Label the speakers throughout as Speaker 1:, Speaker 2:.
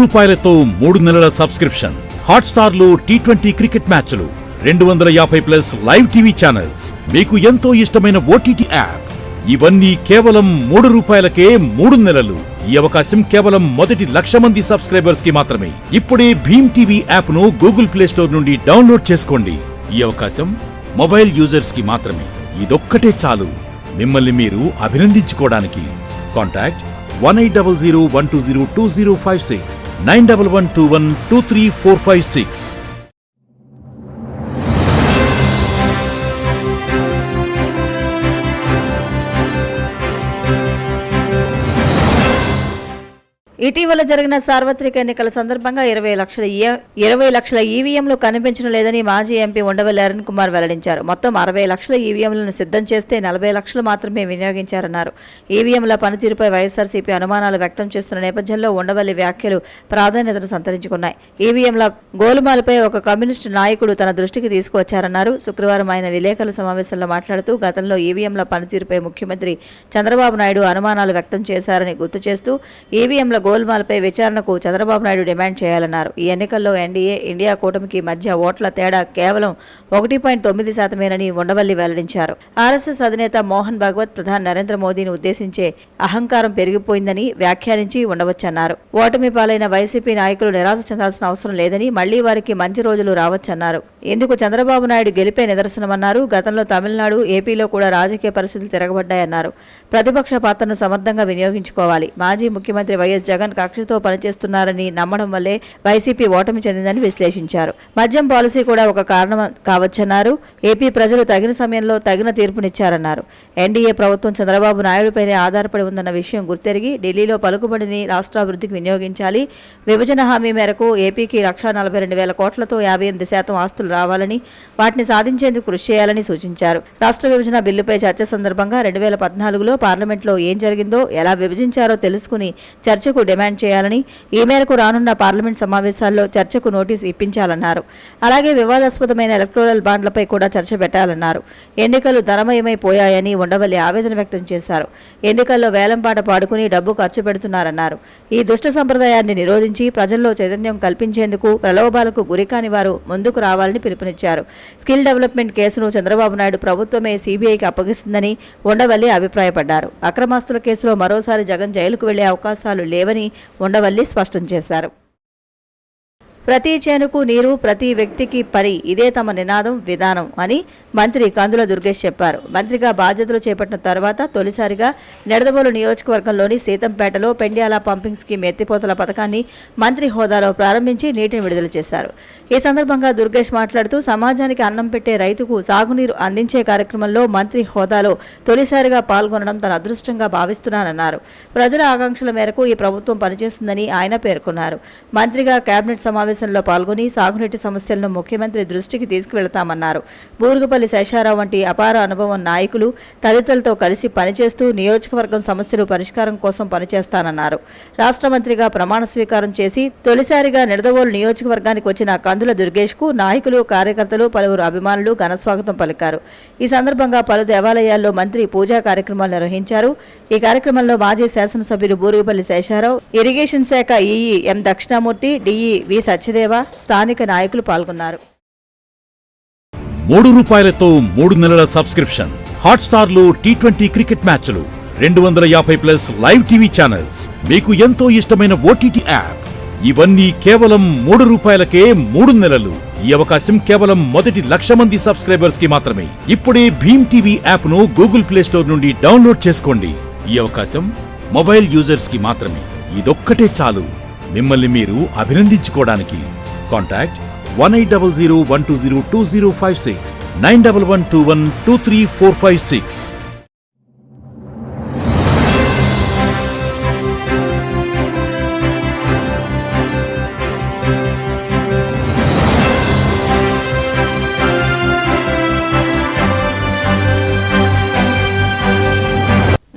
Speaker 1: రూపాయలతో 3 నెలల subscription. Hotstar లో T20 క్రికెట్ మ్యాచ్లు, 250+ లైవ్ టీవీ ఛానల్స్, మీకు ఎంతో ఇష్టమైన OTT యాప్. ఇవన్నీ కేవలం 3 రూపాయలకే 3 నెలలు. ఈ అవకాశం కేవలం మొదటి 1,00,000 మంది సబ్స్క్రైబర్స్ కి మాత్రమే. ఇప్పుడే భీమ్ టీవీ యాప్ ను గూగుల్ ప్లే స్టోర్ నుండి డౌన్లోడ్ చేసుకోండి. ఈ అవకాశం మొబైల్ యూజర్స్ కి మాత్రమే. ఇదొక్కటే చాలు మిమ్మల్ని మీరు అభినందించుకోవడానికి. కాంటాక్ట్ 1800120256 9112123456.
Speaker 2: ఇటీవల జరిగిన సార్వత్రిక ఎన్నికల సందర్భంగా 20 లక్షల ఈవీఎంలు కనిపించడం లేదని మాజీ ఎంపీ ఉండవల్లి అరుణ్ కుమార్ వెల్లడించారు. మొత్తం 60 లక్షల ఈవీఎంలను సిద్ధం చేస్తే 40 లక్షలు మాత్రమే వినియోగించారన్నారు. ఈవీఎంల పనితీరుపై వైఎస్ఆర్సీపీ అనుమానాలు వ్యక్తం చేస్తున్న నేపథ్యంలో ఉండవల్లి వ్యాఖ్యలు ప్రాధాన్యతను సంతరించుకున్నాయి. ఈవీఎంల గోలుమాలపై ఒక కమ్యూనిస్టు నాయకుడు తన దృష్టికి తీసుకువచ్చారన్నారు. శుక్రవారం ఆయన విలేకరుల సమావేశంలో మాట్లాడుతూ గతంలో ఈవీఎంల పనితీరుపై ముఖ్యమంత్రి చంద్రబాబు నాయుడు అనుమానాలు వ్యక్తం చేశారని గుర్తు చేస్తూ ఈవీఎంల గోల్మాల్పై విచారణకు చంద్రబాబు నాయుడు డిమాండ్ చేయాలన్నారు. ఈ ఎన్నికల్లో ఎన్డీఏ, ఇండియా కూటమికి మధ్య ఓట్ల తేడా కేవలం 1.9%మేనని ఉండవల్లి వెల్లడించారు. ఆర్ఎస్ఎస్ అధినేత మోహన్ భగవత్ ప్రధాని నరేంద్ర మోదీని ఉద్దేశించే అహంకారం పెరిగిపోయిందని వ్యాఖ్యానించి ఉండవచ్చన్నారు. ఓటమి పాలైన వైసీపీ నాయకులు నిరాశ చెందాల్సిన అవసరం లేదని, మళ్లీ వారికి మంచి రోజులు రావచ్చన్నారు. ఇందుకు చంద్రబాబు నాయుడు గెలిపే నిదర్శనమన్నారు. గతంలో తమిళనాడు, ఏపీలో కూడా రాజకీయ పరిస్థితులు తిరగబడ్డాయన్నారు. ప్రతిపక్ష పాత్రను సమర్థంగా వినియోగించుకోవాలి. మాజీ ముఖ్యమంత్రి వైఎస్ జగన్ కక్షతో పనిచేస్తున్నారని నమ్మడం వల్లే వైసీపీ ఓటమి చెందిందని విశ్లేషించారు. మద్యం పాలసీ కూడా ఒక కారణం కావచ్చన్నారు. ఏపీ ప్రజలు తగిన సమయంలో తగిన తీర్పునిచ్చారన్నారు. ఎన్డీఏ ప్రభుత్వం చంద్రబాబు నాయుడుపైనే ఆధారపడి ఉందన్న విషయం గుర్తెరిగి ఢిల్లీలో పలుకుబడిని రాష్ట్రాభివృద్ధికి వినియోగించాలి. విభజన హామీ మేరకు ఏపీకి 1,42,000 కోట్లతో 58% ఆస్తులు రావాలని, వాటిని సాధించేందుకు కృషి చేయాలని సూచించారు. రాష్ట్ర విభజన బిల్లుపై చర్చ సందర్భంగా 2014లో పార్లమెంట్లో ఏం జరిగిందో, ఎలా విభజించారో తెలుసుకుని చర్చకు డిమాండ్ చేయాలని, ఈ మేరకు రానున్న పార్లమెంట్ సమావేశాల్లో చర్చకు నోటీసు ఇప్పించాలన్నారు. అలాగే వివాదాస్పదమైన ఎలక్టోరల్ బాండ్లపై కూడా చర్చ పెట్టాలన్నారు. ఎన్నికలు ధనమయమైపోయాయని ఉండవల్లి ఆవేదన వ్యక్తం చేశారు. ఎన్నికల్లో వేలంపాట పాడుకుని డబ్బు ఖర్చు పెడుతున్నారన్నారు. ఈ దుష్ట సంప్రదాయాన్ని నిరోధించి ప్రజల్లో చైతన్యం కల్పించేందుకు ప్రలోభాలకు గురికాని వారు ముందుకు రావాలని పిలుపునిచ్చారు. స్కిల్ డెవలప్మెంట్ కేసును చంద్రబాబు నాయుడు ప్రభుత్వమే సీబీఐకి అప్పగిస్తుందని ఉండవల్లి అభిప్రాయపడ్డారు. అక్రమాస్తుల కేసులో మరోసారి జగన్ జైలుకు వెళ్లే అవకాశాలు లేవని ఉండవల్లి స్పష్టం చేశారు. ప్రతి చేనుకు నీరు, ప్రతి వ్యక్తికి పని, ఇదే తమ నినాదం, విధానం అని మంత్రి కందుల దుర్గేష్ చెప్పారు. మంత్రిగా బాధ్యతలు చేపట్టిన తర్వాత తొలిసారిగా నిడదవోలు నియోజకవర్గంలోని సీతంపేటలో పెండ్యాల పంపింగ్ స్కీమ్ ఎత్తిపోతల పథకాన్ని మంత్రి హోదాలో ప్రారంభించి నీటిని విడుదల చేశారు. ఈ సందర్భంగా దుర్గేష్ మాట్లాడుతూ సమాజానికి అన్నం పెట్టే రైతుకు సాగునీరు అందించే కార్యక్రమంలో మంత్రి హోదాలో తొలిసారిగా పాల్గొనడం తన అదృష్టంగా భావిస్తున్నానన్నారు. ప్రజల ఆకాంక్షల మేరకు ఈ ప్రభుత్వం పనిచేస్తుందని ఆయన పేర్కొన్నారు. మంత్రిగా కేబినెట్ సమావేశంలో పాల్గొని సాగునీటి సమస్యలను ముఖ్యమంత్రి దృష్టికి తీసుకువెళతామన్నారు. బూరుగుపల్లి శేషారావు వంటి అపార అనుభవం నాయకులు తదితరులతో కలిసి పనిచేస్తూ నియోజకవర్గం సమస్యలు పరిష్కారం కోసం పనిచేస్తానన్నారు. రాష్ట్ర మంత్రిగా ప్రమాణ స్వీకారం చేసి తొలిసారిగా నిడదవోలు నియోజకవర్గానికి వచ్చిన కందుల దుర్గేష్ కు నాయకులు, కార్యకర్తలు, పలువురు అభిమానులు ఘనస్వాగతం పలికారు. ఈ సందర్భంగా పలు దేవాలయాల్లో మంత్రి పూజా కార్యక్రమాలు నిర్వహించారు. ఈ కార్యక్రమంలో మాజీ శాసనసభ్యులు బూరుగుపల్లి శేషారావు, ఇరిగేషన్ శాఖ ఈఈ ఎం దక్షిణామూర్తి, డిఈ వి సత్యదేవ, స్థానిక నాయకులు పాల్గొన్నారు.
Speaker 1: 3 రూపాయలతో 3 నెలల సబ్స్క్రిప్షన్. హాట్స్టార్ లో T20 క్రికెట్ మ్యాచ్లు, 250+ లైవ్ టీవీ ఛానల్స్, మీకు ఎంతో ఇష్టమైన OTT యాప్. ఇవన్నీ కేవలం 3 రూపాయలకే 3 నెలలు. ఈ అవకాశం కేవలం మొదటి 1,00,000 మంది సబ్స్క్రైబర్స్ కి మాత్రమే. ఇప్పుడే భీమ్ టీవీ యాప్ ను గూగుల్ ప్లే స్టోర్ నుండి డౌన్లోడ్ చేసుకోండి. ఈ అవకాశం మొబైల్ యూజర్స్ కి మాత్రమే. ఇదొక్కటే చాలు మిమ్మల్ని మీరు అభినందించుకోవడానికి. కాంటాక్ట్ 1800120256 9112123456.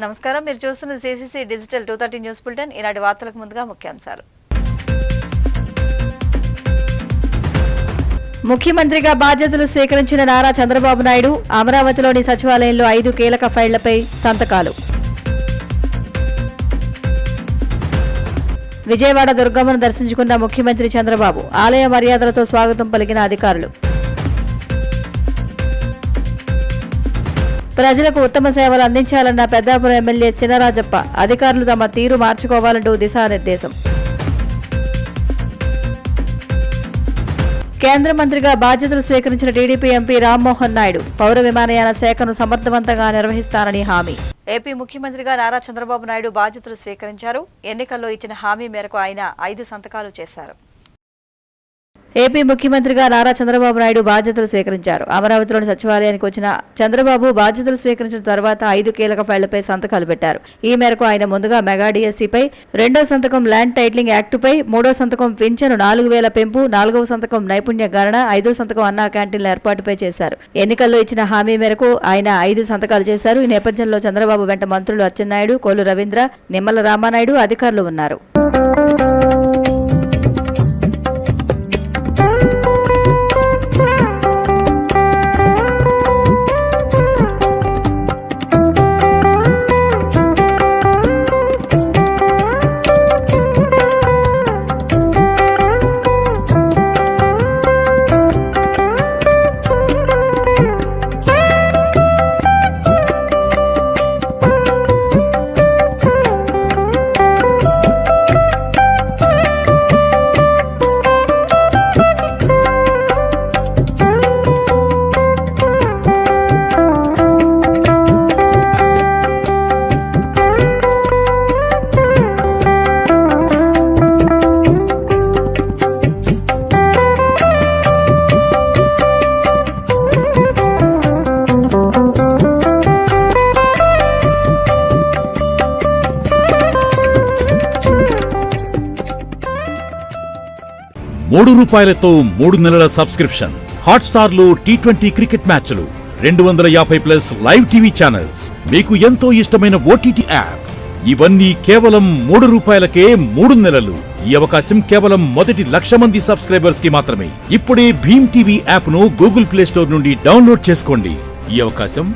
Speaker 2: నమస్కారం, మీరు చూస్తున్న సిసిసి డిజిటల్ 230 న్యూస్ బులెటిన్. ఈనాటి వార్తలకు ముందుగా ముఖ్యాంశాలు. ముఖ్యమంత్రిగా బాధ్యతలు స్వీకరించిన నారా చంద్రబాబు నాయుడు అమరావతిలోని సచివాలయంలో 5 కీలక ఫైళ్లపై సంతకాలు. విజయవాడ దుర్గమ్మను దర్శించుకున్న ముఖ్యమంత్రి చంద్రబాబు. ఆలయ మర్యాదలతో స్వాగతం పలికిన అధికారులు. ప్రజలకు ఉత్తమ సేవలు అందించాలన్న పెద్దాపురం ఎమ్మెల్యే చినరాజప్ప. అధికారులు తమ తీరు మార్చుకోవాలంటూ దిశానిర్దేశం. కేంద్ర మంత్రిగా బాధ్యతలు స్వీకరించిన టీడీపీ ఎంపీ రామ్మోహన్ నాయుడు పౌర విమానయాన శాఖను సమర్థవంతంగా నిర్వహిస్తానని హామీ. ఏపీ ముఖ్యమంత్రిగా నారా చంద్రబాబు నాయుడు బాధ్యతలు స్వీకరించారు. ఎన్నికల్లో ఇచ్చిన హామీ మేరకు ఆయన 5 సంతకాలు చేశారు. ఏపీ ముఖ్యమంత్రిగా నారా చంద్రబాబు నాయుడు బాధ్యతలు స్వీకరించారు. అమరావతిలోని సచివాలయానికి వచ్చిన చంద్రబాబు బాధ్యతలు స్వీకరించిన తర్వాత 5 కీలక ఫైళ్లపై సంతకాలు పెట్టారు. ఈ మేరకు ఆయన ముందుగా మెగా డిఎస్సీపై, 2వ సంతకం ల్యాండ్ టైటిలింగ్ యాక్టుపై, 3వ సంతకం పింఛను 4000 పెంపు, 4వ సంతకం నైపుణ్య గణన, 5వ సంతకం అన్నా క్యాంటీన్ల ఏర్పాటుపై చేశారు. ఎన్నికల్లో ఇచ్చిన హామీ మేరకు ఆయన 5 సంతకాలు చేశారు. ఈ నేపథ్యంలో చంద్రబాబు వెంట మంత్రులు అచ్చెన్నాయుడు, కొల్లు రవీంద్ర, నిమ్మల రామానాయుడు, అధికారులు ఉన్నారు.
Speaker 1: ₹3 3 నెలల సబ్స్క్రిప్షన్. హాట్స్టార్ లో T20 క్రికెట్ మ్యాచ్లు, 250+ లైవ్ టీవీ ఛానల్స్, మీకు ఎంతో ఇష్టమైన ఓటీటీ యాప్. ఇవన్నీ కేవలం ₹3కే 3 నెలలు. ఈ అవకాశం కేవలం మొదటి 1,00,000 మంది సబ్స్క్రైబర్స్ కి మాత్రమే. ఇప్పుడే భీమ్ టీవీ యాప్ ను గూగుల్ ప్లే స్టోర్ నుండి డౌన్లోడ్ చేసుకోండి. ఈ అవకాశం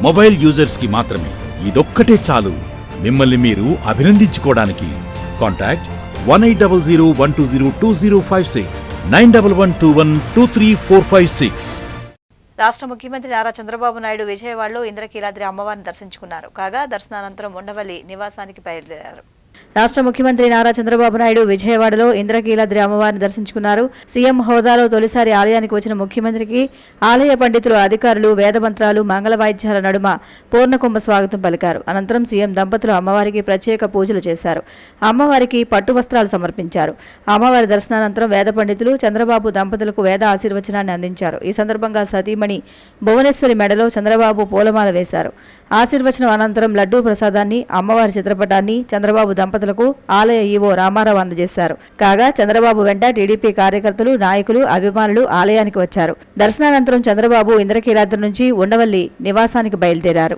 Speaker 1: మొబైల్ యూజర్స్ కి మాత్రమే. ఇదొక్కటే చాలు మిమ్మల్ని మీరు అభినందించుకోవడానికి. కాంటాక్ట్ 1800120256 9112123456.
Speaker 2: రాష్ట్ర ముఖ్యమంత్రి నారా చంద్రబాబు నాయుడు విజయవాడలో ఇంద్రకీలాద్రి అమ్మవారిని దర్శించుకున్నారు. కాగా దర్శనానంతరం ఉండవల్లి నివాసానికి బయలుదేరారు. రాష్ట్ర ముఖ్యమంత్రి నారా చంద్రబాబు నాయుడు విజయవాడలో ఇంద్రకీలాద్రి అమ్మవారిని దర్శించుకున్నారు. సీఎం హోదాలో తొలిసారి ఆలయానికి వచ్చిన ముఖ్యమంత్రికి ఆలయ పండితులు, అధికారులు వేదమంత్రాలు, మంగళ వాయిద్యాల నడుమ పూర్ణకుంభ స్వాగతం పలికారు. అనంతరం సీఎం దంపతులు అమ్మవారికి ప్రత్యేక పూజలు చేశారు. అమ్మవారికి పట్టు వస్త్రాలు సమర్పించారు. అమ్మవారి దర్శనానంతరం వేద పండితులు చంద్రబాబు దంపతులకు వేద ఆశీర్వచనాన్ని అందించారు. ఈ సందర్భంగా సతీమణి భువనేశ్వరి మెడలో చంద్రబాబు పూలమాల వేశారు. ఆశీర్వచనం అనంతరం లడ్డూ ప్రసాదాన్ని, అమ్మవారి చిత్రపటాన్ని చంద్రబాబు దంపతులకు ఆలయ ఈవో రామారావు అందజేశారు. కాగా చంద్రబాబు వెంట టీడీపీ కార్యకర్తలు, నాయకులు, అభిమానులు ఆలయానికి వచ్చారు. దర్శనానంతరం చంద్రబాబు ఇంద్రకీలాద్రి నుంచి ఉండవల్లి నివాసానికి బయలుదేరారు.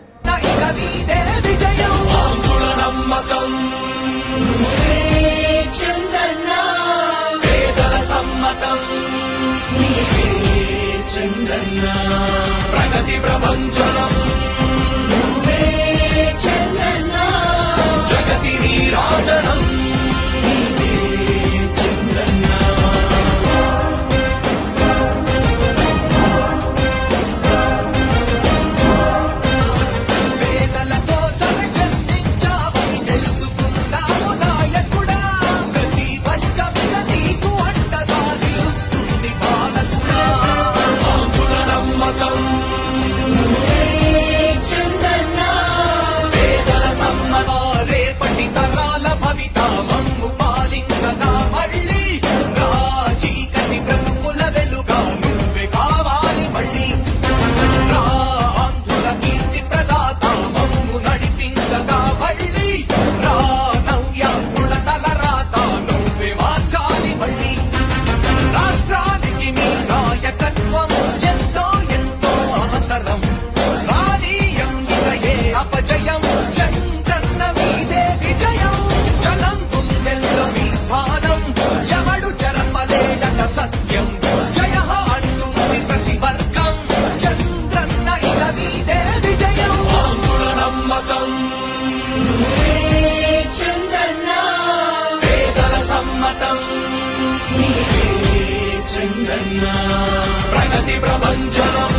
Speaker 3: ప్రభంజనం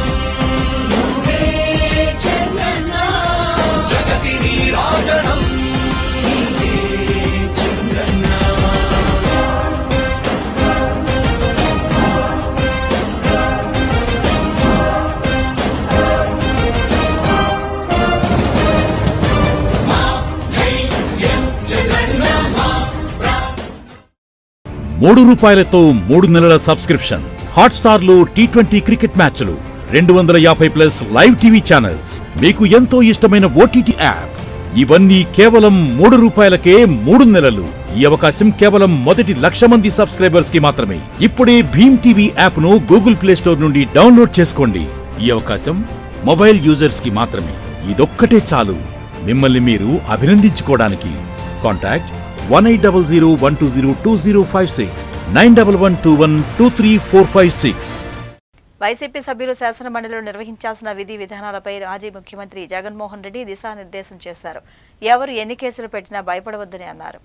Speaker 3: జగతి నీరాజనం
Speaker 1: ₹3 3 నెలల సబ్స్క్రిప్షన్. హాట్స్టార్ లో T20 క్రికెట్ మ్యాచ్లు, 250+ లైవ్ టీవీ ఛానల్స్, మీకు ఎంతో ఇష్టమైన ఓటీటీ యాప్. ఇవన్నీ కేవలం ₹3కే 3 నెలలు. ఈ అవకాశం కేవలం మొదటి 1,00,000 మంది సబ్స్క్రైబర్స్ కి మాత్రమే. ఇప్పుడే భీమ్ టీవీ యాప్ ను గూగుల్ ప్లే స్టోర్ నుండి డౌన్లోడ్ చేసుకోండి. ఈ అవకాశం మొబైల్ యూజర్స్ కి మాత్రమే. ఇదొక్కటే చాలు మిమ్మల్ని మీరు అభినందించుకోవడానికి. కాంటాక్ట్ 1800120256 9112123456.
Speaker 2: వైసీపీ సభ్యులు శాసనమండలిలో నిర్వహించాల్సిన విధి విధానాలపై మాజీ ముఖ్యమంత్రి జగన్మోహన్ రెడ్డి దిశానిర్దేశం చేశారు. ఎవరు ఎన్ని కేసులు పెట్టినా భయపడవద్దని అన్నారు.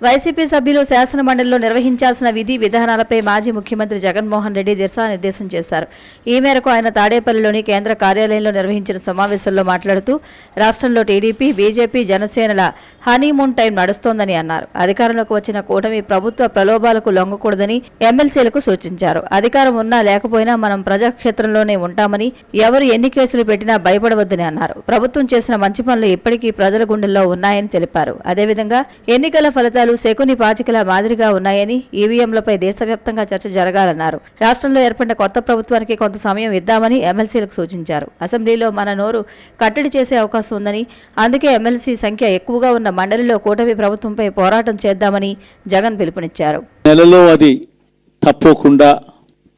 Speaker 2: వైసీపీ సభ్యులు శాసనమండలిలో నిర్వహించాల్సిన విధి విధానాలపై మాజీ ముఖ్యమంత్రి జగన్మోహన్ రెడ్డి దిశానిర్దేశం చేశారు. ఈ మేరకు ఆయన తాడేపల్లిలోని కేంద్ర కార్యాలయంలో నిర్వహించిన సమావేశంలో మాట్లాడుతూ రాష్ట్రంలో టీడీపీ, బీజేపీ, జనసేనల హనీమూన్ టైం నడుస్తోందని అన్నారు. అధికారంలోకి వచ్చిన కూటమి ప్రభుత్వ ప్రలోభాలకు లొంగకూడదని ఎమ్మెల్సీలకు సూచించారు. అధికారం ఉన్నా లేకపోయినా మనం ప్రజాక్షేత్రంలోనే ఉంటామని, ఎవరు ఎన్ని కేసులు పెట్టినా భయపడవద్దని అన్నారు. ప్రభుత్వం చేసిన మంచి పనులు ఇప్పటికీ ప్రజల గుండెల్లో ఉన్నాయని తెలిపారు. అదేవిధంగా ఎన్నికల ఫలితాలు శకుని పాచికల మాదిరిగా ఉన్నాయని, ఈవీఎంలపై దేశవ్యాప్తంగా చర్చ జరగాలన్నారు. రాష్ట్రంలో ఏర్పడిన కొత్త ప్రభుత్వానికి కొంత సమయం ఇద్దామని ఎమ్మెల్సీలకు సూచించారు. అసెంబ్లీలో మన నోరు కట్టడి చేసే అవకాశం ఉందని, అందుకే ఎమ్మెల్సీ సంఖ్య ఎక్కువగా ఉన్న మండలిలో కూటమి ప్రభుత్వంపై పోరాటం చేద్దామని జగన్ పిలుపునిచ్చారు.
Speaker 4: నెలలో అది తప్పకుండా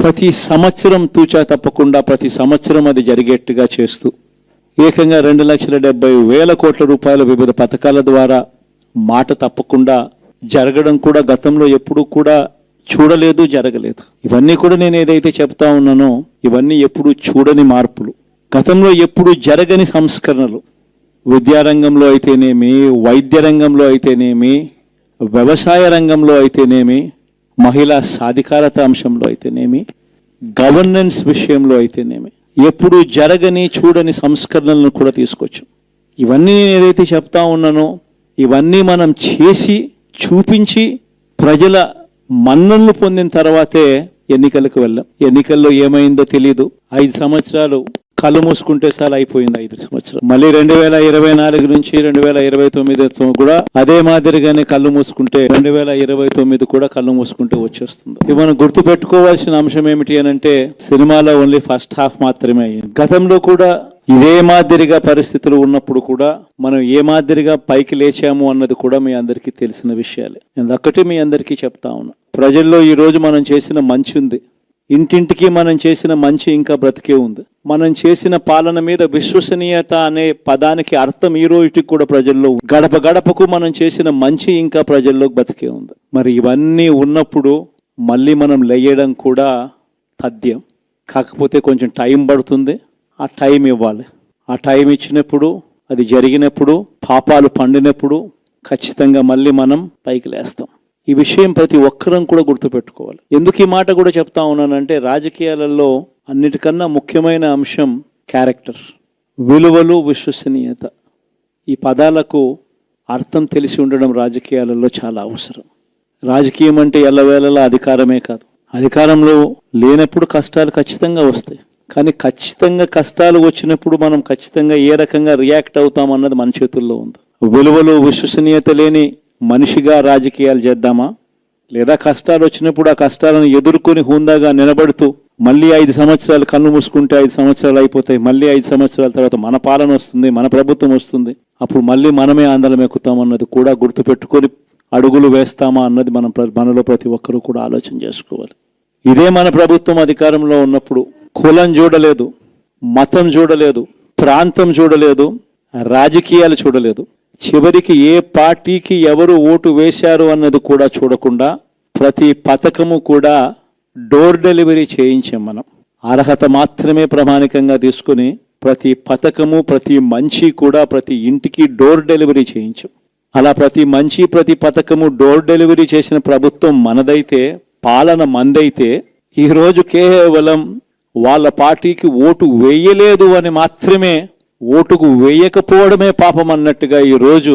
Speaker 4: ప్రతి సంవత్సరం తూచా తప్పకుండా ప్రతి సంవత్సరం అది జరిగేట్టుగా చేస్తూ ఏకంగా 2,70,000 కోట్ల రూపాయల వివిధ పథకాల ద్వారా మాట తప్పకుండా జరగడం కూడా గతంలో ఎప్పుడూ కూడా చూడలేదు, జరగలేదు. ఇవన్నీ కూడా నేను ఏదైతే చెప్తా ఉన్నానో ఇవన్నీ ఎప్పుడు చూడని మార్పులు, గతంలో ఎప్పుడు జరగని సంస్కరణలు. విద్యారంగంలో అయితేనేమి, వైద్య రంగంలో అయితేనేమి, వ్యవసాయ రంగంలో అయితేనేమి, మహిళా సాధికారత అంశంలో అయితేనేమి, గవర్నెన్స్ విషయంలో అయితేనేమి ఎప్పుడు జరగని చూడని సంస్కరణలను కూడా తీసుకొచ్చాం. ఇవన్నీ నేను ఏదైతే చెప్తా ఉన్నానో ఇవన్నీ మనం చేసి చూపించి ప్రజల మన్ననలు పొందిన తర్వాతే ఎన్నికలకు వెళ్ళాం. ఎన్నికల్లో ఏమైందో తెలీదు. 5 సంవత్సరాలు కళ్ళు మూసుకుంటే చాలా అయిపోయింది. 5 సంవత్సరాలు మళ్ళీ 2024 నుంచి 2029 కూడా అదే మాదిరిగానే కళ్ళు మూసుకుంటే 2029 కూడా కళ్ళు మూసుకుంటే వచ్చేస్తుంది. ఇవి మనం గుర్తు పెట్టుకోవాల్సిన అంశం ఏమిటి అనంటే సినిమాలో ఓన్లీ ఫస్ట్ హాఫ్ మాత్రమే అయ్యింది. గతంలో కూడా ఇదే మాదిరిగా పరిస్థితులు ఉన్నప్పుడు కూడా మనం ఏ మాదిరిగా పైకి లేచాము అన్నది కూడా మీ అందరికీ తెలిసిన విషయాలే. నేను ఒక్కటి మీ అందరికీ చెప్తా ఉన్నా, ప్రజల్లో ఈ రోజు మనం చేసిన మంచి ఉంది. ఇంటింటికి మనం చేసిన మంచి ఇంకా బ్రతికే ఉంది. మనం చేసిన పాలన మీద విశ్వసనీయత అనే పదానికి అర్థం ఈ రోజుకి కూడా ప్రజల్లో ఉంది. గడప గడపకు మనం చేసిన మంచి ఇంకా ప్రజల్లో బ్రతికే ఉంది. మరి ఇవన్నీ ఉన్నప్పుడు మళ్ళీ మనం లేయడం కూడా తథ్యం. కాకపోతే కొంచెం టైం పడుతుంది. ఆ టైం ఇవ్వాలి. ఆ టైం ఇచ్చినప్పుడు, అది జరిగినప్పుడు, పాపాలు పండినప్పుడు ఖచ్చితంగా మళ్ళీ మనం పైకి లేస్తాం. ఈ విషయం ప్రతి ఒక్కరం కూడా గుర్తుపెట్టుకోవాలి. ఎందుకు ఈ మాట కూడా చెప్తా ఉన్నానంటే రాజకీయాలలో అన్నిటికన్నా ముఖ్యమైన అంశం క్యారెక్టర్, విలువలు, విశ్వసనీయత. ఈ పదాలకు అర్థం తెలిసి ఉండడం రాజకీయాలలో చాలా అవసరం. రాజకీయం అంటే ఎల్లవేళలా అధికారమే కాదు. అధికారంలో లేనప్పుడు కష్టాలు ఖచ్చితంగా వస్తాయి. కానీ ఖచ్చితంగా కష్టాలు వచ్చినప్పుడు మనం ఖచ్చితంగా ఏ రకంగా రియాక్ట్ అవుతాం అన్నది మన చేతుల్లో ఉంది. విలువలు, విశ్వసనీయత లేని మనిషిగా రాజకీయాలు చేద్దామా, లేదా కష్టాలు వచ్చినప్పుడు ఆ కష్టాలను ఎదుర్కొని హుందాగా నిలబడుతూ మళ్ళీ 5 సంవత్సరాలు కళ్ళు మూసుకుంటే 5 సంవత్సరాలు అయిపోతాయి. మళ్ళీ 5 సంవత్సరాల తర్వాత మన పాలన వస్తుంది, మన ప్రభుత్వం వస్తుంది. అప్పుడు మళ్ళీ మనమే ఆందోళన ఎక్కుతాం అన్నది కూడా గుర్తుపెట్టుకొని అడుగులు వేస్తామా అన్నది మనలో ప్రతి ఒక్కరూ కూడా ఆలోచన చేసుకోవాలి. ఇదే మన ప్రభుత్వం అధికారంలో ఉన్నప్పుడు కులం చూడలేదు, మతం చూడలేదు, ప్రాంతం చూడలేదు, రాజకీయాలు చూడలేదు. చివరికి ఏ పార్టీకి ఎవరు ఓటు వేశారు అన్నది కూడా చూడకుండా ప్రతి పథకము కూడా డోర్ డెలివరీ చేయించాం. మనం అర్హత మాత్రమే ప్రామాణికంగా తీసుకుని ప్రతి పథకము, ప్రతి మంచి కూడా ప్రతి ఇంటికి డోర్ డెలివరీ చేయించాం. అలా ప్రతి మంచి, ప్రతి పథకము డోర్ డెలివరీ చేసిన ప్రభుత్వం మనదైతే, పాలన మందైతే ఈరోజు కేవలం వాళ్ళ పార్టీకి ఓటు వేయలేదు అని మాత్రమే, ఓటుకు వేయకపోవడమే పాపం అన్నట్టుగా ఈరోజు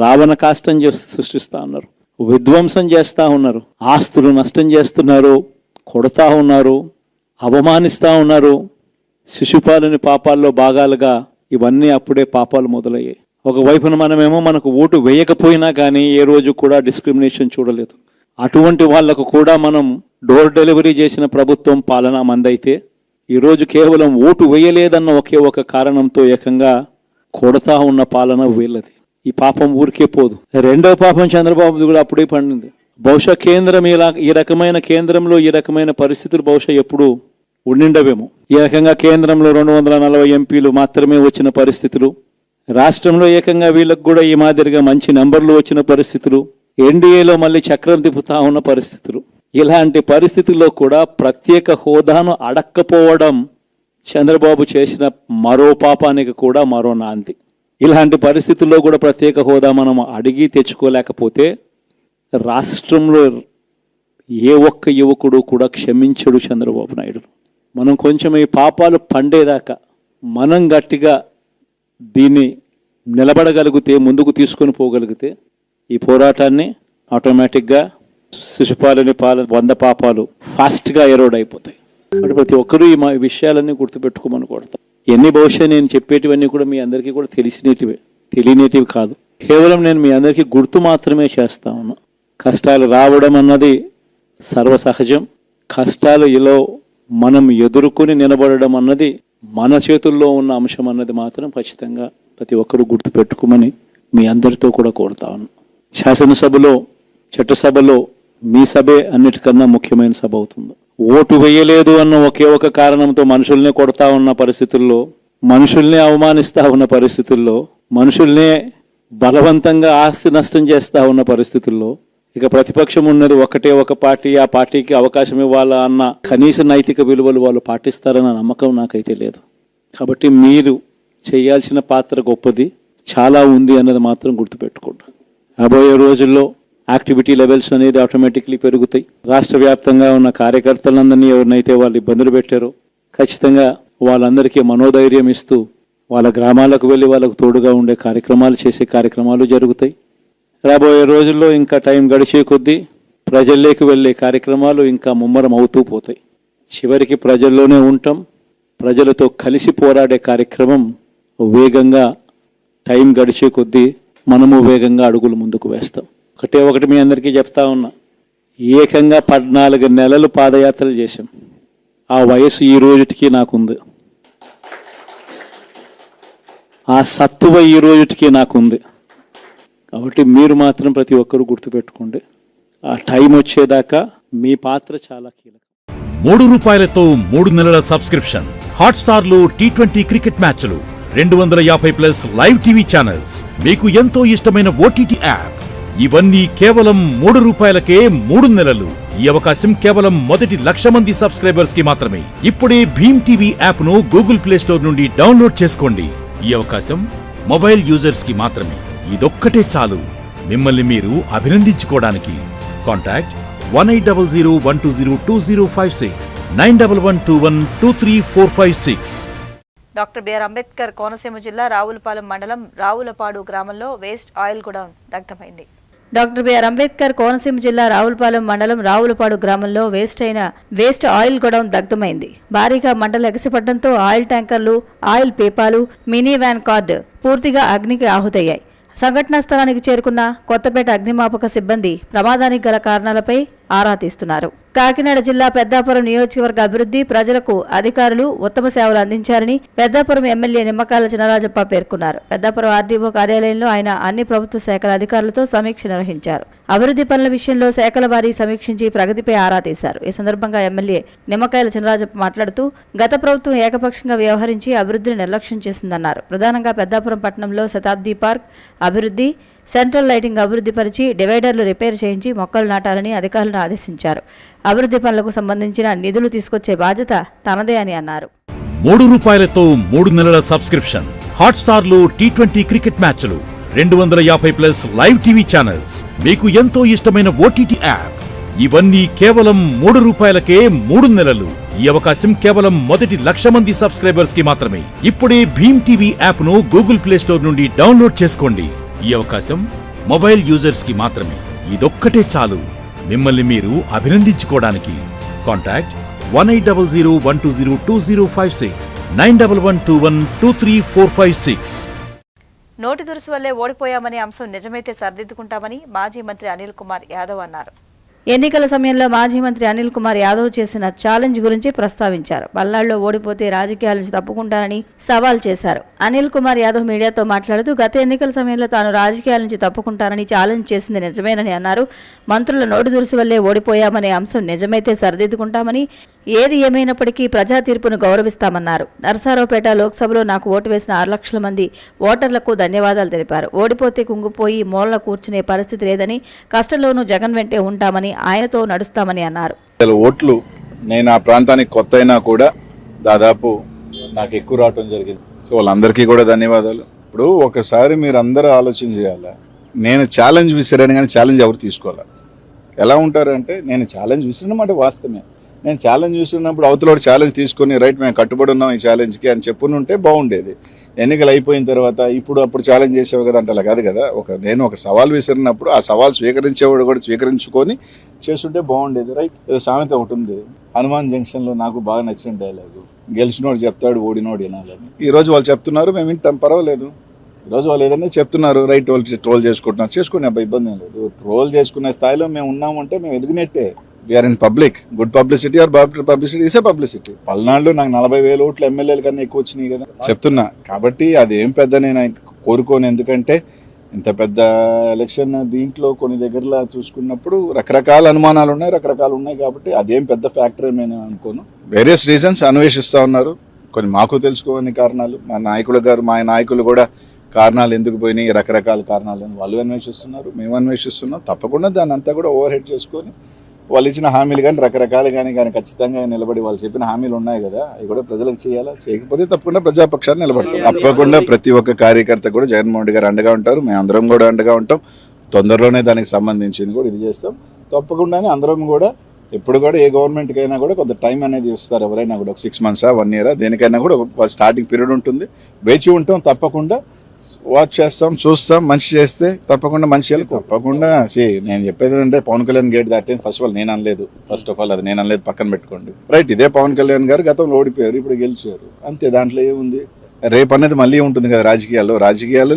Speaker 4: రావణ కాష్టం సృష్టిస్తా ఉన్నారు, విధ్వంసం చేస్తా ఉన్నారు, ఆస్తులు నష్టం చేస్తున్నారు, కొడతా ఉన్నారు, అవమానిస్తా ఉన్నారు. శిశుపాలుని పాపాల్లో భాగాలుగా ఇవన్నీ అప్పుడే పాపాలు మొదలయ్యాయి. ఒకవైపున మనమేమో మనకు ఓటు వేయకపోయినా కానీ ఏ రోజు కూడా డిస్క్రిమినేషన్ చూడలేదు. అటువంటి వాళ్లకు కూడా మనం డోర్ డెలివరీ చేసిన ప్రభుత్వం పాలన మందైతే ఈరోజు కేవలం ఓటు వేయలేదన్న ఒకే ఒక కారణంతో ఏకంగా కొడతా ఉన్న పాలన వీళ్ళది. ఈ పాపం ఊరికే పోదు. రెండో పాపం చంద్రబాబుది కూడా అప్పుడే పండింది. బహుశా కేంద్రం ఈ రకమైన కేంద్రంలో ఈ రకమైన పరిస్థితులు బహుశా ఎప్పుడు ఉండిండవేమో. ఈ రకంగా కేంద్రంలో 240 ఎంపీలు మాత్రమే వచ్చిన పరిస్థితులు, రాష్ట్రంలో ఏకంగా వీళ్ళకు కూడా ఈ మాదిరిగా మంచి నెంబర్లు వచ్చిన పరిస్థితులు, ఎన్డీఏలో మళ్ళీ చక్రం తిప్పుతా ఉన్న పరిస్థితులు. ఇలాంటి పరిస్థితుల్లో కూడా ప్రత్యేక హోదాను అడక్కపోవడం చంద్రబాబు చేసిన మరో పాపానికి కూడా మరో నాంది. ఇలాంటి పరిస్థితుల్లో కూడా ప్రత్యేక హోదా మనం అడిగి తెచ్చుకోలేకపోతే రాష్ట్రంలో ఏ ఒక్క యువకుడు కూడా క్షమించడు చంద్రబాబు నాయుడు. మనం కొంచెం ఈ పాపాలు పండేదాకా మనం గట్టిగా దీన్ని నిలబడగలిగితే, ముందుకు తీసుకొని పోగలిగితే ఈ పోరాటాన్ని ఆటోమేటిక్గా శిశుపాలుని 100 పాపాలు ఫాస్ట్గా ఎరోడ్ అయిపోతాయి. అంటే ప్రతి ఒక్కరూ ఈ విషయాలన్నీ గుర్తుపెట్టుకోమని కొడతాం. ఎన్ని బహుశా నేను చెప్పేటివన్నీ కూడా మీ అందరికీ కూడా తెలిసినేటివే, తెలియనేటివి కాదు. కేవలం నేను మీ అందరికీ గుర్తు మాత్రమే చేస్తా ఉన్నా. కష్టాలు రావడం అన్నది సర్వసహజం. కష్టాలు ఇలా మనం ఎదుర్కొని నిలబడడం అన్నది మన చేతుల్లో ఉన్న అంశం అన్నది మాత్రం ఖచ్చితంగా ప్రతి ఒక్కరూ గుర్తుపెట్టుకోమని మీ అందరితో కూడా కోరుతా ఉన్నా. శాసనసభలో, చట్టసభలో మీ సభే అన్నిటికన్నా ముఖ్యమైన సభ అవుతుంది. ఓటు వేయలేదు అన్న ఒకే ఒక కారణంతో మనుషుల్నే కొడతా ఉన్న పరిస్థితుల్లో, మనుషుల్నే అవమానిస్తా ఉన్న పరిస్థితుల్లో, మనుషుల్నే బలవంతంగా ఆస్తి నష్టం చేస్తా ఉన్న పరిస్థితుల్లో ఇక ప్రతిపక్షం ఉన్నది ఒకటే ఒక పార్టీ, ఆ పార్టీకి అవకాశం ఇవ్వాలా అన్న కనీస నైతిక విలువలు వాళ్ళు పాటిస్తారన్న నమ్మకం నాకైతే లేదు. కాబట్టి మీరు చేయాల్సిన పాత్ర గొప్పది, చాలా ఉంది అన్నది మాత్రం గుర్తుపెట్టుకోండి. రాబోయే రోజుల్లో యాక్టివిటీ లెవెల్స్ అనేది ఆటోమేటిక్లీ పెరుగుతాయి. రాష్ట్ర వ్యాప్తంగా ఉన్న కార్యకర్తలందరినీ ఎవరినైతే వాళ్ళు ఇబ్బందులు పెట్టారో ఖచ్చితంగా వాళ్ళందరికీ మనోధైర్యం ఇస్తూ వాళ్ళ గ్రామాలకు వెళ్ళి వాళ్ళకు తోడుగా ఉండే కార్యక్రమాలు చేసే కార్యక్రమాలు జరుగుతాయి. రాబోయే రోజుల్లో ఇంకా టైం గడిచే కొద్దీ ప్రజల్లోకి వెళ్ళే కార్యక్రమాలు ఇంకా ముమ్మరం అవుతూ పోతాయి. చివరికి ప్రజల్లోనే ఉంటాం. ప్రజలతో కలిసి పోరాడే కార్యక్రమం వేగంగా టైం గడిచే కొద్దీ మనము వేగంగా అడుగులు ముందుకు వేస్తాం. ఒకటి మీ అందరికీ చెప్తా ఉన్నా, ఏకంగా 14 నెలలు పాదయాత్రలు చేశాం. ఆ వయసు ఈ రోజుటికి నాకుంది, ఆ సత్తువ ఈ రోజుటికి నాకుంది. కాబట్టి మీరు మాత్రం ప్రతి ఒక్కరూ గుర్తుపెట్టుకోండి, ఆ టైం వచ్చేదాకా మీ పాత్ర చాలా కీలకం.
Speaker 1: ₹3 3 నెలల సబ్స్క్రిప్షన్, హాట్స్టార్ లో T20 క్రికెట్ మ్యాచ్లు, 250+ లైవ్ టీవీ ఛానల్స్, మీకు ఎంతో ఇష్టమైన OTT యాప్, ఇవన్నీ కేవలం ₹3కే 3 నెలలు. ఈ అవకాశం కేవలం మొదటి 1,00,000 మంది సబ్స్క్రైబర్స్ కి మాత్రమే. ఇప్పుడే భీమ్ టీవీ యాప్ ను గూగుల్ ప్లే స్టోర్ నుండి డౌన్లోడ్ చేసుకోండి. ఈ అవకాశం మొబైల్ యూజర్స్ కి మాత్రమే. ఇదొక్కటే చాలు మిమ్మల్ని మీరు అభినందించుకోవడానికి. Contact 1800120256 9112123456.
Speaker 2: Doctor BR Ambedkar Konaseema జిల్లా రావులపాలెం మండలం రావులపాడు గ్రామంలో వేస్ట్ ఆయిల్ గోడౌన్ దగ్ధమైంది. డాక్టర్ బిఆర్ అంబేద్కర్ కోనసీమ జిల్లా రావులపాలెం మండలం రావులపాడు గ్రామంలో వేస్ట్ ఆయిల్ గోడౌన్ దగ్ధమైంది. భారీగా మంటలు ఎగసిపడడంతో ఆయిల్ ట్యాంకర్లు, ఆయిల్ పీపాలు, మినీ వ్యాన్ కార్డ్ పూర్తిగా అగ్నికి ఆహుతయ్యాయి. సంఘటనా స్థలానికి చేరుకున్న కొత్తపేట అగ్నిమాపక సిబ్బంది ప్రమాదానికి గల కారణాలపై ఆరా తీస్తున్నారు. కాకినాడ జిల్లా పెద్దాపురం నియోజకవర్గ అభివృద్ధి, ప్రజలకు అధికారులు ఉత్తమ సేవలు అందించారని పెద్దాపురం ఎమ్మెల్యే నిమ్మకాయల చినరాజప్ప పేర్కొన్నారు. పెద్దాపురం ఆర్డీఓ కార్యాలయంలో ఆయన అన్ని ప్రభుత్వ శాఖల అధికారులతో సమీక్ష నిర్వహించారు. అభివృద్ధి పనుల విషయంలో శాఖల వారీ సమీక్షించి ప్రగతిపై ఆరా తీశారు. ఈ సందర్భంగా ఎమ్మెల్యే నిమ్మకాయల చినరాజప్ప మాట్లాడుతూ గత ప్రభుత్వం ఏకపక్షంగా వ్యవహరించి అభివృద్ధిని నిర్లక్ష్యం చేసిందన్నారు. ప్రధానంగా పెద్దాపురం పట్టణంలో శతాబ్ది పార్క్ అభివృద్ధి, సెంట్రల్ లైటింగ్ అభివృద్ధి పరిచి డివైడర్లు రిపేర్ చేయించి మొక్కలు నాటాలని అధికారులను ఆదేశించారు. అభివృద్ధి పనులకు సంబంధించిన నిధులు తీసుకొచ్చే బాధ్యత తనదే అని అన్నారు.
Speaker 1: ₹3 3 నెలల సబ్స్క్రిప్షన్, హాట్స్టార్ లో T20 క్రికెట్ మ్యాచ్లు, 250+ లైవ్ టీవీ ఛానల్స్, మీకు ఎంతో ఇష్టమైన OTT యాప్, ఇవన్నీ కేవలం ₹3కే 3 నెలలు. ఈ అవకాశం కేవలం మొదటి 1,00,000 మంది సబ్స్క్రైబర్స్ కి మాత్రమే. ఇప్పుడే భీమ్ టీవీ యాప్ ను గూగుల్ ప్లే స్టోర్ నుండి డౌన్లోడ్ చేసుకోండి. ఈ అవకాశం మొబైల్ యూజర్స్ కి మాత్రమే. ఇదొక్కటే చాలు మిమ్మల్ని మీరు అభినందించుకోవడానికి. కాంటాక్ట్ 1800120256 9112123456.
Speaker 2: నోటి దురుసు వల్లే ఓడిపోయామనే అంశం నిజమైతే సరిదిద్దుకుంటామని మాజీ మంత్రి అనిల్ కుమార్ యాదవ్ అన్నారు. ఎన్నికల సమయంలో మాజీ మంత్రి అనిల్ కుమార్ యాదవ్ చేసిన ఛాలెంజ్ గురించి ప్రస్తావించారు. పల్నాడులో ఓడిపోతే రాజకీయాల నుంచి తప్పుకుంటానని సవాల్ చేశారు. అనిల్ కుమార్ యాదవ్ మీడియాతో మాట్లాడుతూ గత ఎన్నికల సమయంలో తాను రాజకీయాల నుంచి తప్పుకుంటానని ఛాలెంజ్ చేసింది నిజమేనని అన్నారు. మంత్రుల నోటి దురుసు వల్లే ఓడిపోయామనే అంశం నిజమైతే సరిదిద్దుకుంటామని, ఏది ఏమైనప్పటికీ ప్రజా తీర్పును గౌరవిస్తామన్నారు. నరసరావుపేట లోక్సభలో నాకు ఓటు వేసిన 6 లక్షల మంది ఓటర్లకు ధన్యవాదాలు తెలిపారు. ఓడిపోతే కుంగిపోయి మూలన కూర్చునే పరిస్థితి లేదని, కష్టంలోనూ జగన్ వెంటే ఉంటామని, ఆయనతో నడుస్తామని అన్నారు.
Speaker 5: ఓట్లు నేను ఆ ప్రాంతానికి కొత్త అయినా కూడా దాదాపు నాకు ఎక్కువ రావటం జరిగింది. సో వాళ్ళందరికీ కూడా ధన్యవాదాలు. ఇప్పుడు ఒకసారి మీరు అందరూ ఆలోచన చేయాలా, నేను ఛాలెంజ్ విసిరాను కానీ ఛాలెంజ్ ఎవరు తీసుకోవాలా? ఎలా ఉంటారంటే, నేను ఛాలెంజ్ విసిరినమాట వాస్తవమే. నేను ఛాలెంజ్ విసిరినప్పుడు అవతల ఛాలెంజ్ తీసుకొని రైట్ మేము కట్టుబడి ఉన్నాం ఈ ఛాలెంజ్కి అని చెప్పునుంటే బాగుండేది. ఎన్నికలు అయిపోయిన తర్వాత అప్పుడు ఛాలెంజ్ చేసేవి కదా అంటే అలా కాదు కదా. నేను ఒక సవాల్ విసిరినప్పుడు ఆ సవాల్ స్వీకరించేవాడు కూడా స్వీకరించుకొని చేస్తుంటే బాగుండేది. రైట్, ఏదో సామెత ఒకటి ఉంది, హనుమాన్ జంక్షన్లో నాకు బాగా నచ్చిన డైలాగు, గెలిచినోడు చెప్తాడు ఓడినోడు వినాలని. ఈ రోజు వాళ్ళు చెప్తున్నారు, మేము వింటాం, పర్వాలేదు. ఈరోజు వాళ్ళు ఏదైనా చెప్తున్నారు, రైట్, వాళ్ళు ట్రోల్ చేసుకుంటున్నారు, చేసుకునే అబ్బాయి ఇబ్బంది ఏం లేదు. ట్రోల్ చేసుకునే స్థాయిలో మేము ఉన్నామంటే మేము ఎదిగినట్టే. We are in public. Good publicity or publicity is a publicity. పల్నాడులో నాకు 40,000 ఓట్లు ఎమ్మెల్యేల కన్నా ఎక్కువ వచ్చినాయి కదా చెప్తున్నా. కాబట్టి అదేం పెద్ద నేను కోరుకోను. ఎందుకంటే ఇంత పెద్ద ఎలక్షన్ దీంట్లో కొన్ని దగ్గరలో చూసుకున్నప్పుడు రకరకాల అనుమానాలు ఉన్నాయి, రకరకాలు ఉన్నాయి. కాబట్టి అదేం పెద్ద ఫ్యాక్టర్ నేను అనుకోను. వేరియస్ రీజన్స్ అన్వేషిస్తూ ఉన్నారు. కొన్ని మాకు తెలుసుకోని కారణాలు, మా నాయకులు కూడా కారణాలు ఎందుకు పోయినాయి, రకరకాల కారణాలు వాళ్ళు అన్వేషిస్తున్నారు, మేము అన్వేషిస్తున్నాం. తప్పకుండా దాన్ని అంతా కూడా ఓవర్ హెడ్ చేసుకొని వాళ్ళు ఇచ్చిన హామీలు కానీ రకరకాలు కానీ ఖచ్చితంగా నిలబడి వాళ్ళు చెప్పిన హామీలు ఉన్నాయి కదా, అవి కూడా ప్రజలకు చేయాలా. చేయకపోతే తప్పకుండా ప్రజాపక్షాన్ని నిలబడతాం. తప్పకుండా ప్రతి ఒక్క కార్యకర్త కూడా జగన్మోహన్ రెడ్డి గారు అండగా ఉంటారు, మేము అందరం కూడా అండగా ఉంటాం. తొందరలోనే దానికి సంబంధించింది కూడా ఇది చేస్తాం. తప్పకుండానే అందరం కూడా ఎప్పుడు కూడా ఏ గవర్నమెంట్కి అయినా కూడా కొంత టైం అనేది ఇస్తారు. ఎవరైనా కూడా ఒక 6 months 1 year దేనికైనా కూడా ఒక స్టార్టింగ్ పీరియడ్ ఉంటుంది. వేచి ఉంటాం, తప్పకుండా వాచ్ చేస్తాం, చూస్తాం. మంచి చేస్తే తప్పకుండా మంచి చేయాలి. తప్పకుండా నేను చెప్పేది అంటే పవన్ కళ్యాణ్ గేట్ దాటే ఫస్ట్ ఆఫ్ ఆల్ నేను అనలేదు. అది నేను అనలేదు, పక్కన పెట్టుకోండి. రైట్, ఇదే పవన్ కళ్యాణ్ గారు గతంలో ఓడిపోయారు, ఇప్పుడు గెలిచారు, అంతే. దాంట్లో ఏముంది? రేపు అనేది మళ్ళీ ఉంటుంది కదా రాజకీయాల్లో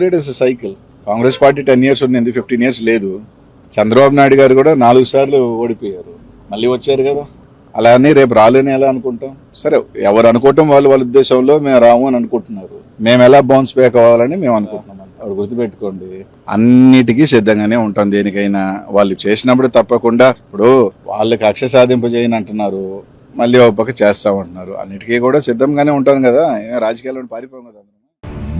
Speaker 5: it is cycle. Congress party 10 years ఉంది, 15 years లేదు. చంద్రబాబు నాయుడు గారు కూడా 4 సార్లు ఓడిపోయారు, మళ్ళీ వచ్చారు కదా. అలా అని రేపు రాలేని ఎలా అనుకుంటాం? సరే, ఎవరు అనుకోవటం వాళ్ళ ఉద్దేశంలో మేము రాము అని అనుకుంటున్నారు. మేము ఎలా బౌన్స్ బ్యాక్ అవ్వాలని మేము అనుకుంటున్నాం. అప్పుడు గుర్తుపెట్టుకోండి, అన్నిటికీ సిద్ధంగానే ఉంటాం. దేనికైనా వాళ్ళు చేసినప్పుడు తప్పకుండా. ఇప్పుడు వాళ్ళకి కక్ష సాధింపు చేయని అంటున్నారు, మళ్ళీ ఒక పక్క చేస్తామంటున్నారు. అన్నిటికీ కూడా సిద్ధంగానే ఉంటాం కదా, రాజకీయాల్లో పారిపోం కదా.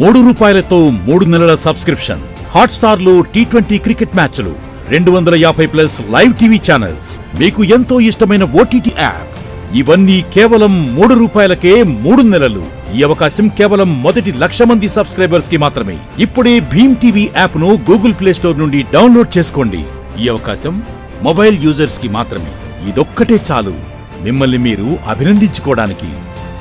Speaker 1: ₹3 3 నెలల సబ్స్క్రిప్షన్. హాట్స్టార్ లో T20 క్రికెట్ మ్యాచ్లు, 250+ లైవ్ టీవీ ఛానల్స్, మీకు ఎంతో ఇష్టమైన OTT యాప్. ఇవన్నీ కేవలం ₹3కే 3 నెలలు. ఈ అవకాశం కేవలం మొదటి 1,00,000 మంది సబ్స్క్రైబర్స్ కి మాత్రమే. ఇప్పుడే భీమ్ టీవీ యాప్ ను గూగుల్ ప్లే స్టోర్ నుండి డౌన్లోడ్ చేసుకోండి. ఈ అవకాశం మొబైల్ యూజర్స్ కి మాత్రమే. ఇదొక్కటే చాలు మిమ్మల్ని మీరు అభినందించుకోవడానికి.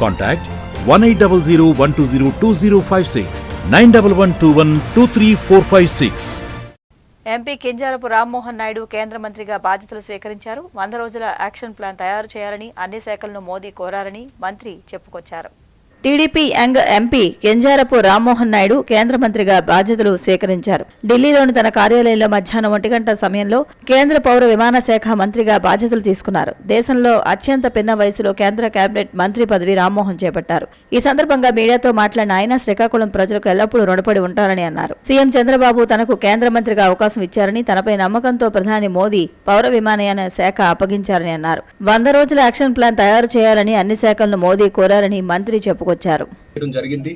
Speaker 1: కాంటాక్ట్ 1800120256 9112123456.
Speaker 2: ఎంపీ కింజారపు రామ్మోహన్ నాయుడు కేంద్ర మంత్రిగా బాధ్యతలు స్వీకరించారు. 100 రోజుల యాక్షన్ ప్లాన్ తయారు చేయాలని అన్ని శాఖలను మోదీ కోరారని మంత్రి చెప్పుకొచ్చారు. TDP young MP Kinjarapu Rammohan Naidu కేంద్ర మంత్రిగా బాధ్యతలు స్వీకరించారు. ఢిల్లీలోని తన కార్యాలయంలో మధ్యాహ్నం 1 గంట సమయంలో కేంద్ర పౌర విమాన శాఖ మంత్రిగా బాధ్యతలు తీసుకున్నారు. దేశంలో అత్యంత పిన్న వయసులో కేంద్ర కేబినెట్ మంత్రి పదవి రామ్మోహన్ చేపట్టారు. ఈ సందర్భంగా మీడియాతో మాట్లాడిన ఆయన శ్రీకాకుళం ప్రజలకు ఎల్లప్పుడూ రుణపడి ఉంటారని అన్నారు. సీఎం చంద్రబాబు తనకు కేంద్ర మంత్రిగా అవకాశం ఇచ్చారని, తనపై నమ్మకంతో ప్రధాని మోదీ పౌర విమానయాన శాఖ అప్పగించారని అన్నారు. 100 రోజుల యాక్షన్ ప్లాన్ తయారు చేయాలని అన్ని శాఖలను మోదీ కోరారని మంత్రి చెప్పుకొచ్చారు.
Speaker 6: జరిగింది.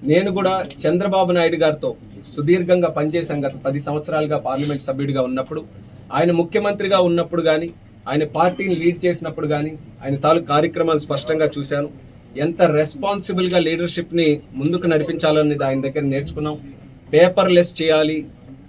Speaker 6: నేను కూడా చంద్రబాబు నాయుడు గారితో సుదీర్ఘంగా పనిచేశాం. గత 10 సంవత్సరాలుగా పార్లమెంట్ సభ్యుడిగా ఉన్నప్పుడు, ఆయన ముఖ్యమంత్రిగా ఉన్నప్పుడు గాని, ఆయన పార్టీని లీడ్ చేసినప్పుడు గాని, ఆయన తాలూకు కార్యక్రమాలు స్పష్టంగా చూశాను. ఎంత రెస్పాన్సిబుల్ గా లీడర్షిప్ ని ముందుకు నడిపించాలనేది ఆయన దగ్గర నేర్చుకున్నాం. పేపర్ లెస్ చేయాలి,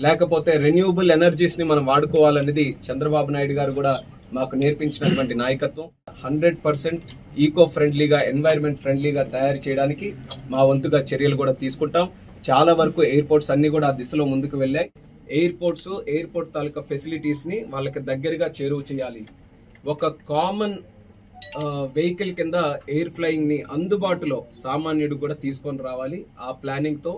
Speaker 6: లేకపోతే రెన్యూబుల్ ఎనర్జీస్ ని మనం వాడుకోవాలనేది చంద్రబాబు నాయుడు గారు కూడా మాకు నేర్పించినటువంటి నాయకత్వం. 100% ఈకో ఫ్రెండ్లీగా, ఎన్వైరన్మెంట్ ఫ్రెండ్లీగా తయారు చేయడానికి మా వంతుగా చర్యలు కూడా తీసుకుంటాం. చాలా వరకు ఎయిర్పోర్ట్స్ అన్ని కూడా ఆ దిశలో ముందుకు వెళ్ళాయి. ఎయిర్పోర్ట్ తాలూకా ఫెసిలిటీస్ ని వాళ్ళకి దగ్గరగా చేరువ చేయాలి. ఒక కామన్ వెహికల్ కింద ఎయిర్ ఫ్లయింగ్ ని అందుబాటులో సామాన్యుడు కూడా తీసుకొని రావాలి. ఆ ప్లానింగ్ తో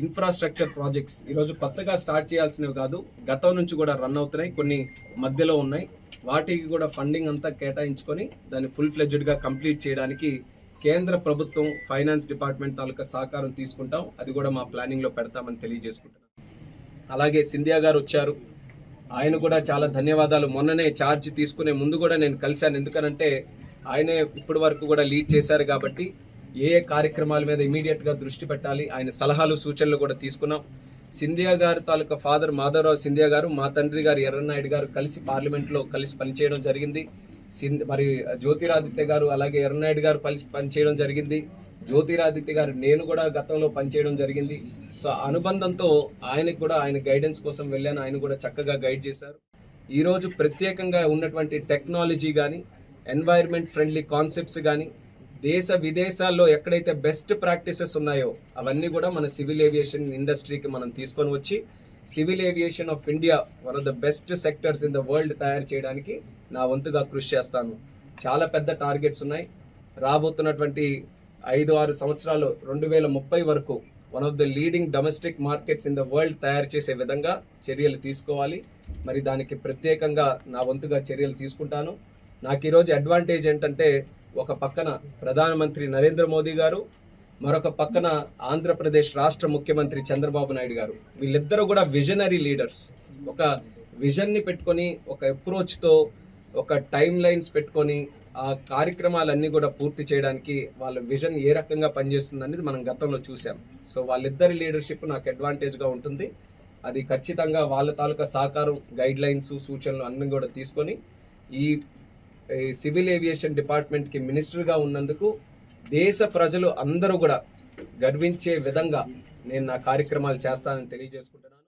Speaker 6: ఇన్ఫ్రాస్ట్రక్చర్ ప్రాజెక్ట్స్ ఈరోజు కొత్తగా స్టార్ట్ చేయాల్సినవి కాదు, గతం నుంచి కూడా రన్ అవుతున్నాయి, కొన్ని మధ్యలో ఉన్నాయి. వాటికి కూడా ఫండింగ్ అంతా కేటాయించుకొని దాన్ని ఫుల్ ఫ్లెడ్జ్డ్ గా కంప్లీట్ చేయడానికి కేంద్ర ప్రభుత్వం ఫైనాన్స్ డిపార్ట్మెంట్ తాలూకా సహకారం తీసుకుంటాం. అది కూడా మా ప్లానింగ్ లో పెడతామని తెలియజేసుకుంటున్నాం. అలాగే సింధియా గారు వచ్చారు, ఆయన కూడా చాలా ధన్యవాదాలు. మొన్ననే ఛార్జ్ తీసుకునే ముందు కూడా నేను కలిశాను, ఎందుకనంటే ఆయనే ఇప్పటి వరకు కూడా లీడ్ చేశారు కాబట్టి ఏ కార్యక్రమాల మీద ఇమీడియట్ గా దృష్టి పెట్టాలి, ఆయన సలహాలు సూచనలు కూడా తీసుకున్నాం. సింధియా గారు తాలూకా ఫాదర్ మాధవరావు సింధియా గారు, మా తండ్రి గారు ఎర్రన్నాయుడు గారు కలిసి పార్లమెంట్ లో కలిసి పనిచేయడం జరిగింది. మరి జ్యోతిరాదిత్య గారు అలాగే ఎర్రన్నాయుడు గారు పనిచేయడం జరిగింది. జ్యోతిరాదిత్య గారు నేను కూడా గతంలో పనిచేయడం జరిగింది. సో అనుబంధంతో ఆయనకు కూడా ఆయన గైడెన్స్ కోసం వెళ్ళాను, ఆయన కూడా చక్కగా గైడ్ చేశారు. ఈ రోజు ప్రత్యేకంగా ఉన్నటువంటి టెక్నాలజీ కానీ, ఎన్వైరన్మెంట్ ఫ్రెండ్లీ కాన్సెప్ట్స్ కానీ, దేశ విదేశాల్లో ఎక్కడైతే బెస్ట్ ప్రాక్టీసెస్ ఉన్నాయో అవన్నీ కూడా మన సివిల్ ఏవియేషన్ ఇండస్ట్రీకి మనం తీసుకొని వచ్చి civil aviation of India one of the best sectors in the world తయారు చేయడానికి నా వంతుగా కృషి చేస్తాను. చాలా పెద్ద టార్గెట్స్ ఉన్నాయి. రాబోతున్నటువంటి 5-6 సంవత్సరాలు 2030 వరకు one of the leading domestic markets in the world తయారు చేసే విధంగా చర్యలు తీసుకోవాలి. మరి దానికి ప్రత్యేకంగా నా వంతుగా చర్యలు తీసుకుంటాను. నాకు ఈరోజు అడ్వాంటేజ్ ఏంటంటే, ఒక పక్కన ప్రధానమంత్రి నరేంద్ర మోదీ గారు, మరొక పక్కన ఆంధ్రప్రదేశ్ రాష్ట్ర ముఖ్యమంత్రి చంద్రబాబు నాయుడు గారు. వీళ్ళిద్దరూ కూడా విజనరీ లీడర్స్. ఒక విజన్ ని పెట్టుకొని, ఒక అప్రోచ్ తో, ఒక టైం లైన్స్ పెట్టుకొని ఆ కార్యక్రమాలన్నీ కూడా పూర్తి చేయడానికి వాళ్ళ విజన్ ఏ రకంగా పనిచేస్తుంది అనేది మనం గతంలో చూసాం. సో వాళ్ళిద్దరి లీడర్షిప్ నాకు అడ్వాంటేజ్ గా ఉంటుంది. అది ఖచ్చితంగా వాళ్ళ తాలూకా సహకారం, గైడ్ లైన్స్, సూచనలు అన్ని కూడా తీసుకొని ఈ సివిల్ ఏవియేషన్ డిపార్ట్మెంట్ కి మినిస్టర్ గా ఉన్నందుకు దేశ ప్రజలు అందరూ కూడా గర్వించే విధంగా నేను నా కార్యక్రమాలు చేస్తానని తెలియజేసుకుంటున్నాను.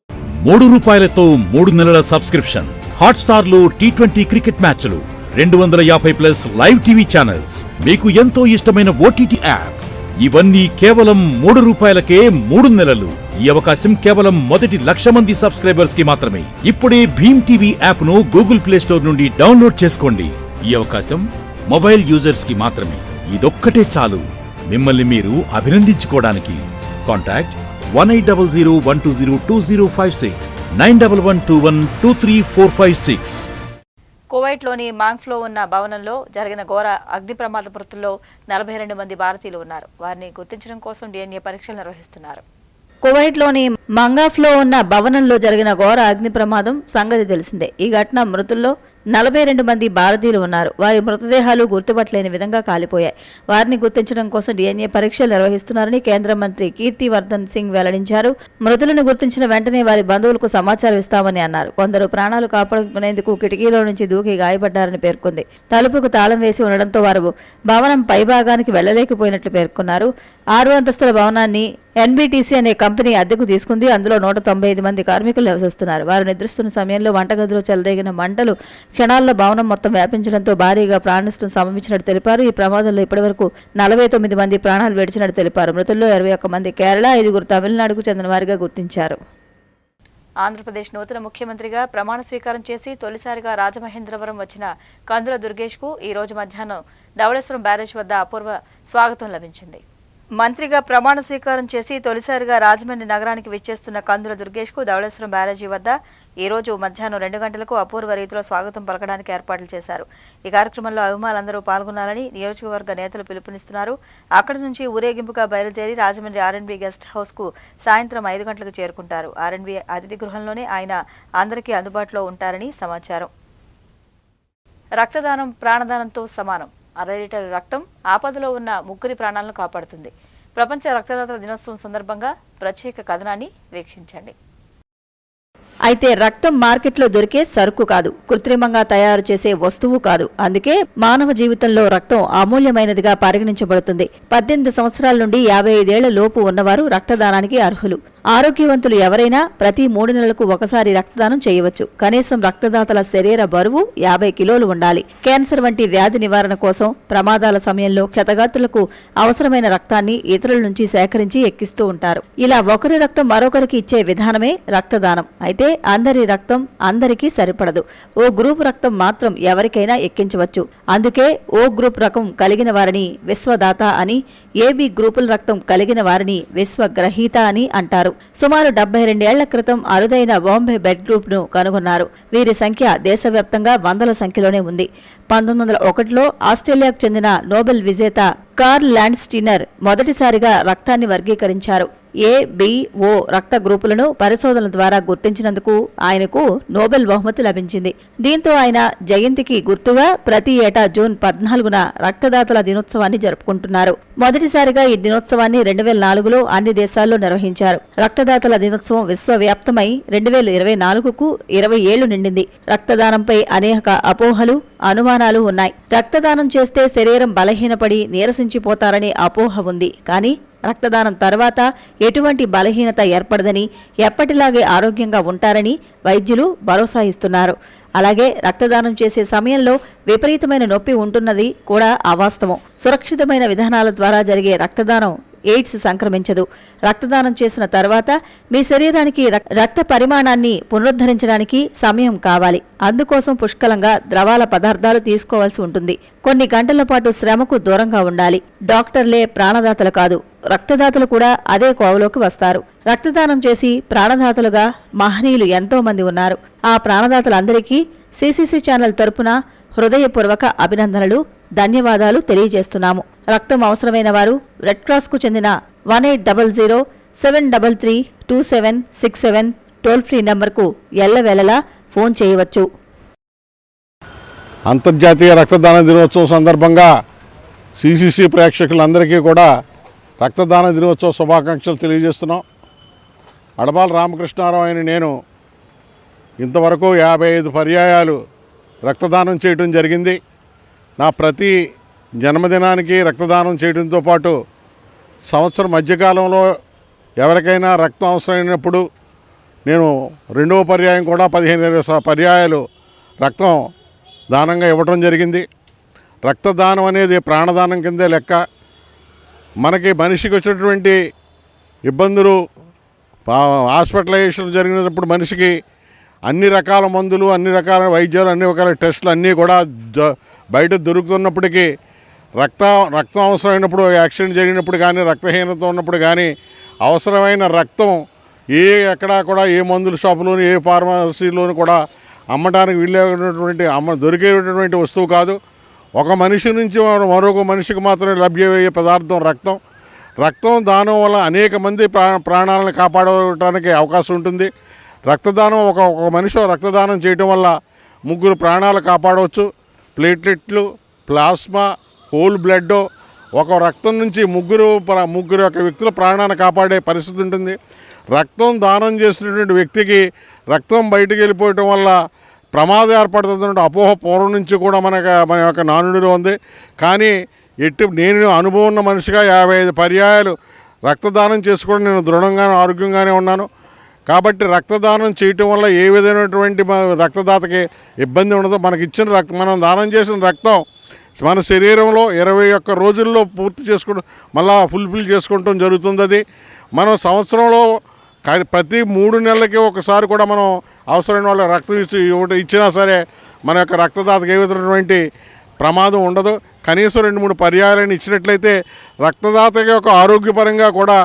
Speaker 1: ₹3 3 నెలల సబ్స్క్రిప్షన్, హాట్స్టార్ లో T20 క్రికెట్ మ్యాచ్లు, 250+ లైవ్ టీవీ ఛానల్స్, మీకు ఎంతో ఇష్టమైన ఓటీటీ యాప్, ఇవన్నీ కేవలం ₹3కే 3 నెలలు. ఈ అవకాశం కేవలం మొదటి 1,00,000 మంది సబ్స్క్రైబర్స్ కి మాత్రమే. ఇప్పుడే భీమ్ టీవీ యాప్ ను గూగుల్ ప్లే స్టోర్ నుండి డౌన్లోడ్ చేసుకోండి. ఈ అవకాశం మొబైల్ యూజర్స్ కి మాత్రమే. ఇదొక్కటే చాలు మిమ్మల్ని మీరు అభినందించుకోవడానికి. కాంటాక్ట్ 180012020056 9112123456.
Speaker 2: కువైట్లోని మాంగ్ఫ్లో ఉన్న భవనంలో జరిగిన ఘోర అగ్ని ప్రమాద మృతుల్లో 42 మంది భారతీయులు ఉన్నారు. వారిని గుర్తించడం కోసం DNA పరీక్షలు నిర్వహిస్తున్నారు. కువైట్లోని మంగాఫ్లో ఉన్న భవనంలో జరిగిన ఘోర అగ్ని ప్రమాదం సంగతి తెలిసిందే. ఈ ఘటన మృతుల్లో 42 మంది భారతీయులు ఉన్నారు. వారి మృతదేహాలు గుర్తుపట్టలేని విధంగా కాలిపోయాయి. వారిని గుర్తించడం కోసం DNA పరీక్షలు నిర్వహిస్తున్నారని కేంద్ర మంత్రి కీర్తివర్ధన్ సింగ్ వెల్లడించారు. మృతులను గుర్తించిన వెంటనే వారి బంధువులకు సమాచారం ఇస్తామని అన్నారు. కొందరు ప్రాణాలు కాపాడుకునేందుకు కిటికీలో నుంచి దూకి గాయపడ్డారని పేర్కొంది. తలుపుకు తాళం వేసి ఉండడంతో వారు భవనం పైభాగానికి వెళ్లలేకపోయినట్లు పేర్కొన్నారు. 6 అంతస్తుల భవనాన్ని NBTC అనే కంపెనీ అద్దెకు తీసుకుంది. అందులో 195 మంది కార్మికులు నివసిస్తున్నారు. వారు నిద్రిస్తున్న సమయంలో వంటగదిలో చెలరేగిన మంటలు క్షణాల్లో భవనం మొత్తం వ్యాపించడంతో భారీగా ప్రాణనష్టం సంభవించినట్టు తెలిపారు. ఈ ప్రమాదంలో ఇప్పటివరకు 49 మంది ప్రాణాలు విడిచినట్టు తెలిపారు. మృతుల్లో 21 మంది కేరళ, 5 తమిళనాడుకు చెందిన వారిగా గుర్తించారు. ఆంధ్రప్రదేశ్ నూతన ముఖ్యమంత్రిగా ప్రమాణ స్వీకారం చేసి తొలిసారిగా రాజమహేంద్రవరం వచ్చిన కందుల దుర్గేష్కు ఈ రోజు మధ్యాహ్నం ధవళేశ్వరం బ్యారేజ్ వద్ద అపూర్వ స్వాగతం లభించింది. మంత్రిగా ప్రమాణ స్వీకారం చేసి తొలిసారిగా రాజమండ్రి నగరానికి విచ్చేస్తున్న కందుల దుర్గేష్కు ధవళేశ్వరం బ్యారేజీ వద్ద ఈ రోజు మధ్యాహ్నం 2 గంటలకు అపూర్వ రీతిలో స్వాగతం పలకడానికి ఏర్పాట్లు చేశారు. ఈ కార్యక్రమంలో అభిమానులందరూ పాల్గొనాలని నియోజకవర్గ నేతలు పిలుపునిస్తున్నారు. అక్కడి నుంచి ఊరేగింపుగా బయలుదేరి రాజమండ్రి R&B గెస్ట్ హౌస్ కు సాయంత్రం 5 గంటలకు చేరుకుంటారు. R&B అతిథి గృహంలోనే ఆయన అందరికీ అందుబాటులో ఉంటారని సమాచారం. రక్తదానం ప్రాణదానంతో సమానం. 60 లీటర్ల రక్తం ఆపదలో ఉన్న 3 ప్రాణాలను కాపాడుతుంది. ప్రపంచ రక్తదాతల దినోత్సవం సందర్భంగా ప్రత్యేక కథనాన్ని వీక్షించండి. అయితే రక్తం మార్కెట్లో దొరికే సరుకు కాదు, కృత్రిమంగా తయారు చేసే వస్తువు కాదు. అందుకే మానవ జీవితంలో రక్తం అమూల్యమైనదిగా పరిగణించబడుతుంది. 18 సంవత్సరాల నుండి 55 ఏళ్ల లోపు ఉన్నవారు రక్తదానానికి అర్హులు. ఆరోగ్యవంతులు ఎవరైనా ప్రతి 3 నెలలకు ఒకసారి రక్తదానం చేయవచ్చు. కనీసం రక్తదాతల శరీర బరువు 50 కిలోలు ఉండాలి. క్యాన్సర్ వంటి వ్యాధి నివారణ కోసం ప్రమాదాల సమయంలో క్షతగాత్రులకు అవసరమైన రక్తాన్ని ఇతరుల నుంచి సేకరించి ఎక్కిస్తూ ఉంటారు. ఇలా ఒకరి రక్తం మరొకరికి ఇచ్చే విధానమే రక్తదానం. అయితే అందరి రక్తం అందరికీ సరిపడదు. ఓ గ్రూప్ రక్తం మాత్రం ఎవరికైనా ఎక్కించవచ్చు. అందుకే ఓ గ్రూప్ రకం కలిగిన వారిని విశ్వదాత అని, ఏబి గ్రూపుల రక్తం కలిగిన వారిని విశ్వగ్రహీత అని అంటారు. సుమారు 72 ఏళ్ల క్రితం అరుదైన బాంబే బెడ్ గ్రూప్ ను కనుగొన్నారు. వీరి సంఖ్య దేశవ్యాప్తంగా వందల సంఖ్యలోనే ఉంది. 1901లో ఆస్ట్రేలియాకు చెందిన నోబెల్ విజేత కార్ల్ ల్యాండ్స్టీనర్ మొదటిసారిగా రక్తాన్ని వర్గీకరించారు. ఏ, బి, ఓ రక్త గ్రూపులను పరిశోధనల ద్వారా గుర్తించినందుకు ఆయనకు నోబెల్ బహుమతి లభించింది. దీంతో ఆయన జయంతికి గుర్తుగా ప్రతి ఏటా జూన్ 14న రక్తదాతల దినోత్సవాన్ని జరుపుకుంటున్నారు. మొదటిసారిగా ఈ దినోత్సవాన్ని 2004లో అన్ని దేశాల్లో నిర్వహించారు. రక్తదాతల దినోత్సవం విశ్వవ్యాప్తమై 2024కు 20 ఏళ్లు నిండింది. రక్తదానంపై అనేక అపోహలు, అనుమానాలు ఉన్నాయి. రక్తదానం చేస్తే శరీరం బలహీనపడి నీరసించిపోతారనే అపోహ ఉంది. కానీ రక్తదానం తర్వాత ఎటువంటి బలహీనత ఏర్పడదని, ఎప్పటిలాగే ఆరోగ్యంగా ఉంటారని వైద్యులు భరోసా ఇస్తున్నారు. అలాగే రక్తదానం చేసే సమయంలో విపరీతమైన నొప్పి ఉంటున్నది కూడా అవాస్తవం. సురక్షితమైన విధానాల ద్వారా జరిగే రక్తదానం ఎయిడ్స్ సంక్రమించదు. రక్తదానం చేసిన తర్వాత మీ శరీరానికి రక్త పరిమాణాన్ని పునరుద్ధరించడానికి సమయం కావాలి. అందుకోసం పుష్కలంగా ద్రవాల పదార్థాలు తీసుకోవాల్సి ఉంటుంది. కొన్ని గంటల పాటు శ్రమకు దూరంగా ఉండాలి. డాక్టర్లే ప్రాణదాతలు కాదు, రక్తదాతలు కూడా అదే కోవలోకి వస్తారు. రక్తదానం చేసి ప్రాణదాతలుగా మహనీయులు ఎంతో మంది ఉన్నారు. ఆ ప్రాణదాతలందరికీ సిసిసి ఛానల్ తరపున హృదయపూర్వక అభినందనలు, ధన్యవాదాలు తెలియజేస్తున్నాము. రక్తం అవసరమైన వారు రెడ్ క్రాస్ కు చెందిన 1800-733-2767 టోల్ ఫ్రీ నంబర్కు ఎల్లవేళలా ఫోన్ చేయవచ్చు.
Speaker 7: అంతర్జాతీయ రక్తదాన దినోత్సవం సందర్భంగా సిసిసి ప్రేక్షకులందరికీ కూడా రక్తదాన దినోత్సవ శుభాకాంక్షలు తెలియజేస్తున్నాం. అడబాల రామకృష్ణారావు అయిన నేను ఇంతవరకు 55 పర్యాయాలు రక్తదానం చేయడం జరిగింది. నా ప్రతి జన్మదినానికి రక్తదానం చేయడంతో పాటు సంవత్సరం మధ్యకాలంలో ఎవరికైనా రక్తం అవసరమైనప్పుడు నేను రెండవ పర్యాయం కూడా 15-20 పర్యాయాలు రక్తం దానంగా ఇవ్వడం జరిగింది. రక్తదానం అనేది ప్రాణదానం కిందే లెక్క. మనకి మనిషికి వచ్చినటువంటి ఇబ్బందులు, హాస్పిటలైజేషన్ జరిగినప్పుడు మనిషికి అన్ని రకాల మందులు, అన్ని రకాల వైద్యాలు, అన్ని రకాల టెస్టులు అన్నీ కూడా బయట దొరుకుతున్నప్పటికీ రక్తం అవసరమైనప్పుడు, యాక్సిడెంట్ జరిగినప్పుడు కానీ, రక్తహీనత ఉన్నప్పుడు కానీ అవసరమైన రక్తం ఎక్కడా కూడా ఏ మందుల షాపులోను, ఏ ఫార్మసీలోను కూడా అమ్మడానికి వీలైనటువంటి దొరికేటటువంటి వస్తువు కాదు. ఒక మనిషి నుంచి మరొక మనిషికి మాత్రమే లభ్యమయ్యే పదార్థం రక్తం. రక్తం దానం వల్ల అనేక మంది ప్రాణాలను కాపాడటానికి అవకాశం ఉంటుంది. రక్తదానం ఒక మనిషి రక్తదానం చేయడం వల్ల 3 ప్రాణాలు కాపాడవచ్చు. ప్లేట్లెట్లు, ప్లాస్మా, హోల్ బ్లడ్, ఒక రక్తం నుంచి ముగ్గురు యొక్క వ్యక్తుల ప్రాణాన్ని కాపాడే పరిస్థితి ఉంటుంది. రక్తం దానం చేసినటువంటి వ్యక్తికి రక్తం బయటికి వెళ్ళిపోవటం వల్ల ప్రమాదం ఏర్పడుతున్నటువంటి అపోహ పూర్వం నుంచి కూడా మన యొక్క నానుడిలో ఉంది. కానీ నేను అనుభవం ఉన్న మనిషిగా 55 పర్యాయాలు రక్తదానం చేసుకోవడం నేను దృఢంగానే ఆరోగ్యంగానే ఉన్నాను. కాబట్టి రక్తదానం చేయటం వల్ల ఏ విధమైనటువంటి రక్తదాతకి ఇబ్బంది ఉండదు. మనం దానం చేసిన రక్తం మన శరీరంలో 21 రోజుల్లో పూర్తి చేసుకోవడం, మళ్ళా ఫుల్ఫిల్ చేసుకుంటాం జరుగుతుంది. అది మనం సంవత్సరంలో ప్రతి 3 నెలలకి ఒకసారి కూడా మనం అవసరమైన వాళ్ళ రక్తం ఇచ్చినా సరే మన యొక్క రక్తదాతకి ఏ విధమైనటువంటి ప్రమాదం ఉండదు. కనీసం 2-3 పర్యాయాలను ఇచ్చినట్లయితే రక్తదాతకి యొక్క ఆరోగ్యపరంగా కూడా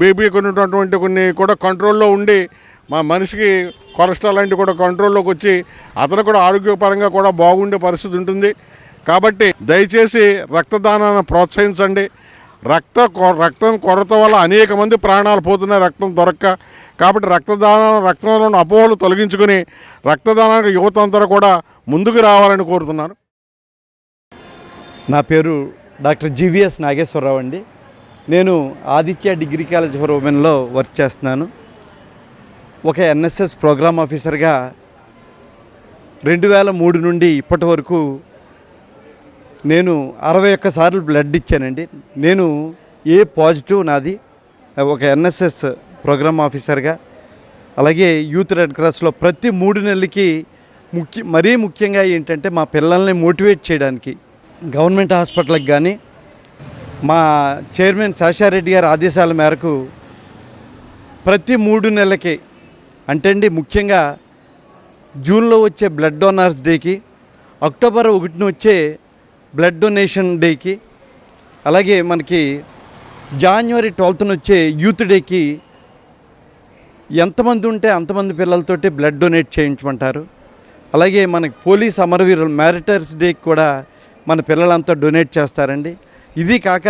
Speaker 7: బేబీకి ఉన్నటువంటి కొన్ని కూడా కంట్రోల్లో ఉండి మా మనిషికి కొలెస్ట్రాల్ లాంటివి కూడా కంట్రోల్లోకి వచ్చి అతను కూడా ఆరోగ్యపరంగా కూడా బాగుండే పరిస్థితి ఉంటుంది. కాబట్టి దయచేసి రక్తదానాన్ని ప్రోత్సహించండి. రక్తం కొరత వల్ల అనేక మంది ప్రాణాలు పోతున్నాయి రక్తం దొరక్క. కాబట్టి రక్తంలో ఉన్న అపోహలు తొలగించుకుని రక్తదానానికి యువత అంతా కూడా ముందుకు రావాలని కోరుతున్నాను.
Speaker 8: నా పేరు డాక్టర్ జీవీఎస్ నాగేశ్వరరావు అండి. నేను ఆదిత్య డిగ్రీ కాలేజ్ ఫర్ ఉమెన్లో వర్క్ చేస్తున్నాను. ఒక ఎన్ఎస్ఎస్ ప్రోగ్రామ్ ఆఫీసర్గా 2003 నుండి ఇప్పటి వరకు నేను 61 సార్లు బ్లడ్ ఇచ్చానండి. నేను ఏ పాజిటివ్ నాది. ఒక ఎన్ఎస్ఎస్ ప్రోగ్రామ్ ఆఫీసర్గా, అలాగే యూత్ రెడ్ క్రాస్లో ప్రతి 3 నెలలకి మరీ ముఖ్యంగా ఏంటంటే మా పిల్లల్ని మోటివేట్ చేయడానికి గవర్నమెంట్ హాస్పిటల్కి కానీ మా చైర్మన్ శేషారెడ్డి గారి ఆదేశాల మేరకు ప్రతి 3 నెలలకి అంటే అండి ముఖ్యంగా జూన్లో వచ్చే బ్లడ్ డోనర్స్ డేకి, అక్టోబర్ 1న వచ్చే బ్లడ్ డొనేషన్ డేకి, అలాగే మనకి జనవరి 12న వచ్చే యూత్ డేకి ఎంతమంది ఉంటే అంతమంది పిల్లలతోటి బ్లడ్ డొనేట్ చేయించమంటారు. అలాగే మనకి పోలీస్ అమరవీరులు మ్యారిటర్స్ డేకి కూడా మన పిల్లలంతా డొనేట్ చేస్తారండి. ఇది కాక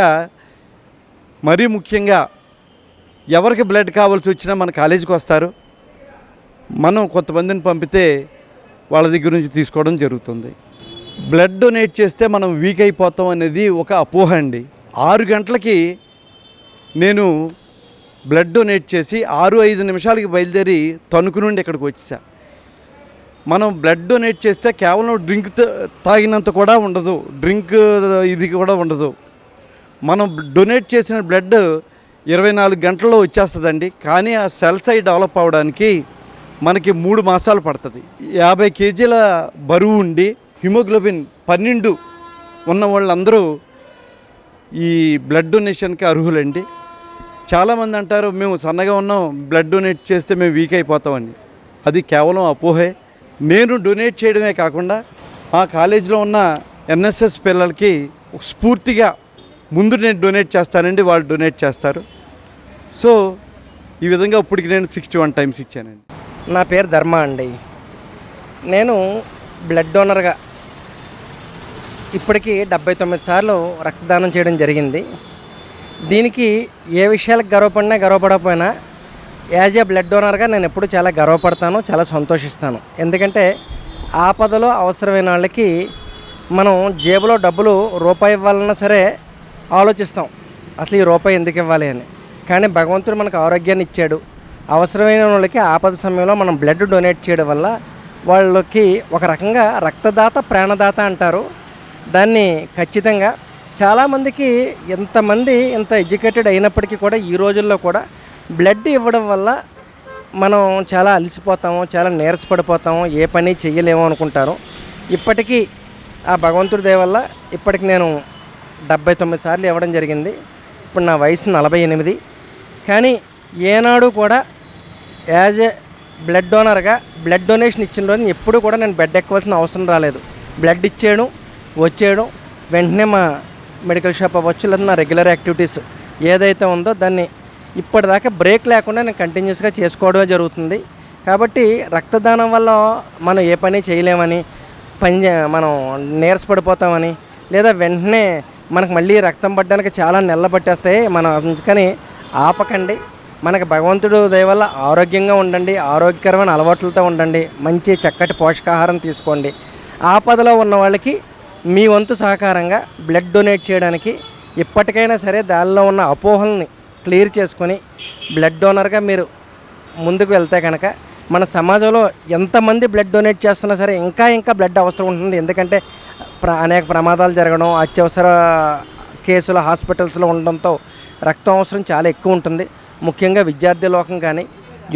Speaker 8: మరీ ముఖ్యంగా ఎవరికి బ్లడ్ కావాల్సి వచ్చినా మన కాలేజీకి వస్తారు. మనం కొంతమందిని పంపితే వాళ్ళ దగ్గర నుంచి తీసుకోవడం జరుగుతుంది. బ్లడ్ డొనేట్ చేస్తే మనం వీక్ అయిపోతాం అనేది ఒక అపోహ అండి. 6 గంటలకి నేను బ్లడ్ డొనేట్ చేసి 6-5 నిమిషాలకి బయలుదేరి తణుకు నుండి ఇక్కడికి వచ్చేసా. మనం బ్లడ్ డొనేట్ చేస్తే కేవలం డ్రింక్ తాగినంత కూడా ఉండదు, డ్రింక్ ఇది కూడా ఉండదు. మనం డొనేట్ చేసిన బ్లడ్ 24 గంటల్లో వచ్చేస్తుందండి. కానీ ఆ సెల్స్ అయి డెవలప్ అవ్వడానికి మనకి 3 మాసాలు పడుతుంది. 50 కేజీల బరువు ఉండి హిమోగ్లోబిన్ 12 ఉన్న వాళ్ళందరూ ఈ బ్లడ్ డొనేషన్కి అర్హులండి. చాలామంది అంటారు మేము సన్నగా ఉన్నాం, బ్లడ్ డొనేట్ చేస్తే మేము వీక్ అయిపోతామని. అది కేవలం అపోహే. నేను డొనేట్ చేయడమే కాకుండా మా కాలేజీలో ఉన్న ఎన్ఎస్ఎస్ పిల్లలకి స్ఫూర్తిగా ముందు నేను డొనేట్ చేస్తానండి, వాళ్ళు డొనేట్ చేస్తారు. సో ఈ విధంగా ఇప్పటికి నేను 61 టైమ్స్ ఇచ్చానండి.
Speaker 9: నా పేరు ధర్మ అండి. నేను బ్లడ్ డోనర్గా ఇప్పటికీ 79 సార్లు రక్తదానం చేయడం జరిగింది. దీనికి ఏ విషయాలకు గర్వపడకపోయినా యాజ్ ఏ బ్లడ్ డోనర్గా నేను ఎప్పుడు చాలా గర్వపడతాను, చాలా సంతోషిస్తాను. ఎందుకంటే ఆపదలో అవసరమైన వాళ్ళకి మనం జేబులో డబ్బులు రూపాయి ఇవ్వాలన్నా సరే ఆలోచిస్తాం, అసలు ఈ రూపాయి ఎందుకు ఇవ్వాలి అని. కానీ భగవంతుడు మనకు ఆరోగ్యాన్ని ఇచ్చాడు. అవసరమైన వాళ్ళకి ఆపద సమయంలో మనం బ్లడ్ డొనేట్ చేయడం వల్ల వాళ్ళకి ఒక రకంగా రక్తదాత ప్రాణదాత అంటారు. దాన్ని ఖచ్చితంగా చాలామందికి ఎంత ఎడ్యుకేటెడ్ అయినప్పటికీ కూడా ఈ రోజుల్లో కూడా బ్లడ్ ఇవ్వడం వల్ల మనం చాలా అలసిపోతాము, చాలా నీరసపడిపోతాము, ఏ పని చెయ్యలేము అనుకుంటారు. ఇప్పటికీ ఆ భగవంతుడి దయ వల్ల ఇప్పటికి నేను 79 సార్లు ఇవ్వడం జరిగింది. ఇప్పుడు నా వయసు 48. కానీ ఏనాడు కూడా యాజ్ ఏ బ్లడ్ డోనర్గా బ్లడ్ డొనేషన్ ఇచ్చిన రోజు ఎప్పుడు కూడా నేను బెడ్ ఎక్కవలసిన అవసరం రాలేదు. బ్లడ్ ఇచ్చేయడం, వచ్చేయడం, వెంటనే మా మెడికల్ షాప్ అవ్వచ్చు లేదా నా రెగ్యులర్ యాక్టివిటీస్ ఏదైతే ఉందో దాన్ని ఇప్పటిదాకా బ్రేక్ లేకుండా నేను కంటిన్యూస్గా చేసుకోవడమే జరుగుతుంది. కాబట్టి రక్తదానం వల్ల మనం ఏ పని చేయలేమని, మనం నీరసపడిపోతామని, లేదా వెంటనే మనకు మళ్ళీ రక్తం పట్టడానికి చాలా నెలలు పట్టేస్తాయి. మనం అందుకని ఆపకండి. మనకు భగవంతుడు దయ వల్ల ఆరోగ్యంగా ఉండండి, ఆరోగ్యకరమైన అలవాట్లతో ఉండండి, మంచి చక్కటి పోషకాహారం తీసుకోండి. ఆపదలో ఉన్న వాళ్ళకి మీ వంతు సహకారంగా బ్లడ్ డొనేట్ చేయడానికి ఇప్పటికైనా సరే దానిలో ఉన్న అపోహల్ని క్లియర్ చేసుకొని బ్లడ్ డోనర్గా మీరు ముందుకు వెళ్తే కనుక మన సమాజంలో ఎంతమంది బ్లడ్ డొనేట్ చేస్తున్నా సరే ఇంకా బ్లడ్ అవసరం ఉంటుంది. ఎందుకంటే అనేక ప్రమాదాలు జరగడం, అత్యవసర కేసులు హాస్పిటల్స్లో ఉండడంతో రక్తం అవసరం చాలా ఎక్కువ ఉంటుంది. ముఖ్యంగా విద్యార్థి లోకం కానీ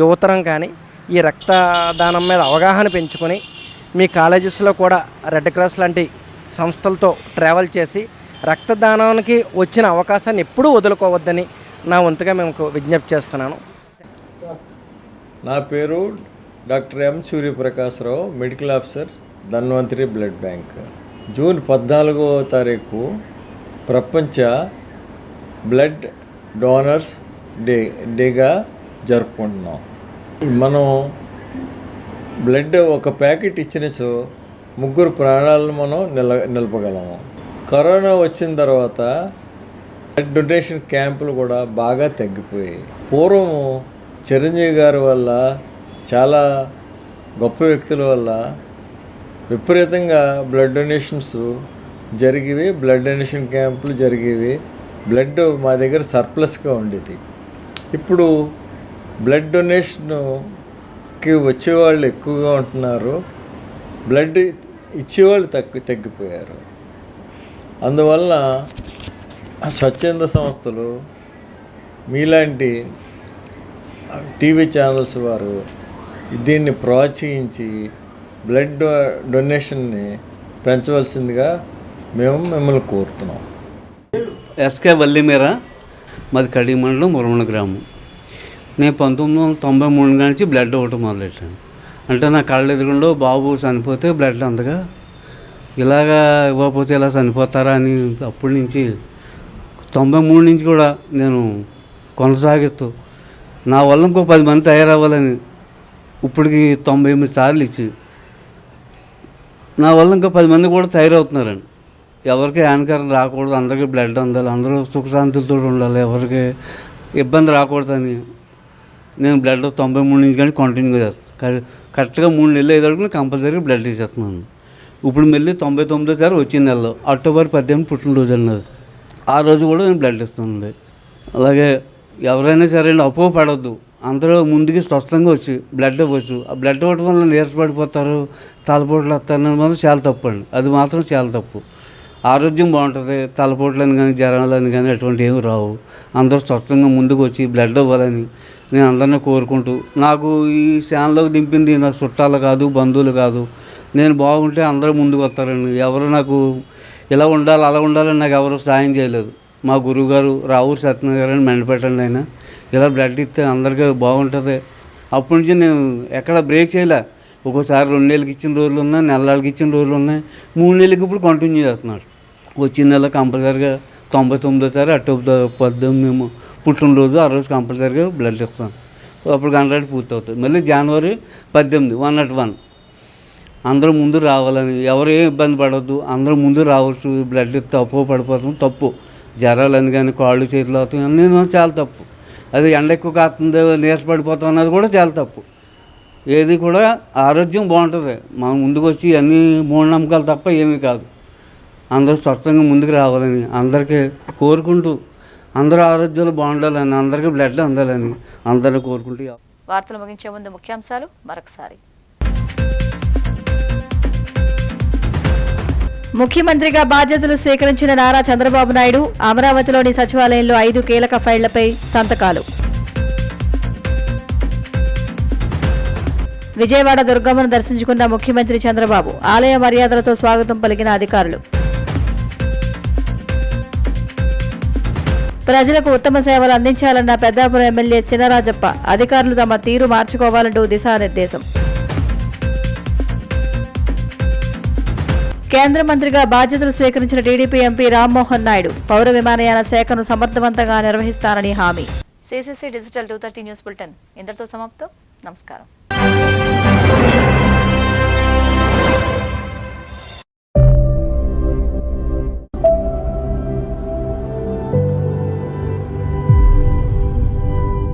Speaker 9: యువతరం కానీ ఈ రక్తదానం మీద అవగాహన పెంచుకొని మీ కాలేజెస్లో కూడా రెడ్ క్రాస్ లాంటి సంస్థలతో ట్రావెల్ చేసి రక్తదానానికి వచ్చిన అవకాశాన్ని ఎప్పుడూ వదులుకోవద్దని నా వంతుగా మేము విజ్ఞప్తి చేస్తున్నాను.
Speaker 10: నా పేరు doctor M Suryaprakash Rao, medical officer, Dhanvantari blood bank. June 14వ తారీఖు ప్రపంచ బ్లడ్ డోనర్స్ డేగా జరుపుకుంటున్నాం. మనం బ్లడ్ ఒక ప్యాకెట్ ఇచ్చినచో 3 ప్రాణాలను మనం నిలపగలము. కరోనా వచ్చిన తర్వాత బ్లడ్ డొనేషన్ క్యాంపులు కూడా బాగా తగ్గిపోయాయి. పూర్వం చిరంజీవి గారి వల్ల, చాలా గొప్ప వ్యక్తుల వల్ల విపరీతంగా బ్లడ్ డొనేషన్స్ జరిగేవి, బ్లడ్ డొనేషన్ క్యాంపులు జరిగేవి. బ్లడ్ మా దగ్గర సర్ప్లస్గా ఉండేది. ఇప్పుడు బ్లడ్ డొనేషన్ బ్లడ్కి వచ్చేవాళ్ళు ఎక్కువగా ఉంటున్నారు, బ్లడ్ ఇచ్చేవాళ్ళు తగ్గిపోయారు. అందువల్ల స్వచ్ఛంద సంస్థలు మీలాంటి టీవీ ఛానల్స్ వారు దీన్ని ప్రోత్సహించి బ్లడ్ డొనేషన్ని పెంచవలసిందిగా మేము మిమ్మల్ని కోరుతున్నాం.
Speaker 11: ఎస్కే వల్లిమేర, మాది కడి మండలం మురమణ గ్రామం. నేను 1993 నుంచి బ్లడ్ ఇవ్వటం మొదలెట్టాను. అంటే నా కళ్ళ ఎదురుగుండో బాబు చనిపోతే బ్లడ్ అంతగా ఇలాగా ఇవ్వకపోతే ఇలా చనిపోతారా అని అప్పటి నుంచి 93 నుంచి కూడా నేను కొనసాగిస్తూ నా వల్ల ఇంకో 10 మంది తయారవ్వాలని ఇప్పటికి 98 సార్లు ఇచ్చి నా వల్ల ఇంకా 10 మంది కూడా తయారవుతున్నారండి. ఎవరికి హానికరం రాకూడదు, అందరికీ బ్లడ్ అందాలి, అందరూ సుఖశాంతులతో ఉండాలి, ఎవరికి ఇబ్బంది రాకూడదని నేను బ్లడ్ 93 నుంచి కానీ కంటిన్యూగా చేస్తాను. కరెక్ట్గా 3 నెలలు అయ్యేటప్పుడు కంపల్సరీగా బ్లడ్ తీసేస్తున్నాను. ఇప్పుడు మళ్ళీ 99వ సారి వచ్చిన నెలలో అక్టోబర్ 18 పుట్టినరోజు అన్నది, ఆ రోజు కూడా నేను బ్లడ్ ఇస్తానండి. అలాగే ఎవరైనా సరే అపోహపడవద్దు, అందరూ ముందుకి స్వస్థంగా వచ్చి బ్లడ్ ఇవ్వచ్చు. ఆ బ్లడ్ ఇవ్వడం వల్ల నీరసపడిపోతారు, తలపోట్లు వస్తారు మాత్రం చాలా తప్పు అండి. అది మాత్రం చాలా తప్పు. ఆరోగ్యం బాగుంటుంది, తలపోట్లని కానీ జ్వరాలని కానీ అటువంటి ఏమి రావు. అందరూ స్వస్థంగా ముందుకు వచ్చి బ్లడ్ ఇవ్వాలని నేను అందరినీ కోరుకుంటూ, నాకు ఈ ఛానల్లోకి దింపింది నా చుట్టాలు కాదు, బంధువులు కాదు. నేను బాగుంటే అందరూ ముందుకు వస్తారండి. ఎవరు నాకు ఇలా ఉండాలి అలా ఉండాలని నాకు ఎవరు సాయం చేయలేదు. మా గురువుగారు రావూరు సత్యనారాయణ గారు అని మెండపెట్టండి, ఆయన ఇలా బ్లడ్ ఇస్తే అందరికీ బాగుంటుంది. అప్పటి నుంచి నేను ఎక్కడ బ్రేక్ చేయలే. ఒక్కోసారి 2 నెలలకి ఇచ్చిన రోజులు ఉన్నాయి, నెలలకి ఇచ్చిన రోజులు ఉన్నాయి, 3 నెలలకి ఇప్పుడు కంటిన్యూ చేస్తున్నాడు. వచ్చిన నెల కంపల్సరీగా 99వ సారి అక్టోబర్ 18 పుట్టినరోజు, ఆ రోజు కంపల్సరీగా బ్లడ్ ఇస్తాను. అప్పుడు 100 పూర్తి అవుతుంది. మళ్ళీ జనవరి 18 101. అందరూ ముందు రావాలని, ఎవరు ఏం ఇబ్బంది పడవద్దు, అందరూ ముందు రావచ్చు. బ్లడ్ ఇస్తే పడిపోతాం తప్పు. జ్వరాలని కానీ కాళ్ళు చేతులు అవుతాయి అన్నీ చాలా తప్పు. అది ఎండ ఎక్కువ కాస్తుంది నీరసపడిపోతాం అన్నది కూడా చాలా తప్పు. ఏది కూడా ఆరోగ్యం బాగుంటుంది. మనం ముందుకు వచ్చి అన్నీ మూఢనమ్మకాలు తప్ప ఏమీ కాదు. అందరూ స్వచ్ఛంగా ముందుకు రావాలని అందరికీ కోరుకుంటూ, అందరూ ఆరోగ్యాలు బాగుండాలని, అందరికీ బ్లడ్ అందాలని అందరూ కోరుకుంటూ.
Speaker 2: వార్తలు ముగించే ముందు ముఖ్యాంశాలు మరొకసారి. ముఖ్యమంత్రిగా బాధ్యతలు స్వీకరించిన నారా చంద్రబాబు నాయుడు అమరావతిలోని సచివాలయంలో 5 కీలక ఫైళ్లపై సంతకాలు. విజయవాడ దుర్గమ్మను దర్శించుకున్న ముఖ్యమంత్రి చంద్రబాబు, ఆలయ మర్యాదలతో స్వాగతం పలికిన అధికారులు. ప్రజలకు ఉత్తమ సేవలు అందించాలన్న పెద్దాపురం ఎమ్మెల్యే చినరాజప్ప, అధికారులు తమ తీరు మార్చుకోవాలంటూ దిశానిర్దేశం. కేంద్ర మంత్రిగా బాధ్యతలు స్వీకరించిన టీడీపీ ఎంపీ రామ్మోహన్ నాయుడు, పౌర విమానయాన శాఖను సమర్థవంతంగా నిర్వహిస్తారని హామీ. CCC డిజిటల్ 230 న్యూస్ బులెటిన్ ఇంతటితో సమాప్తం. నమస్కారం.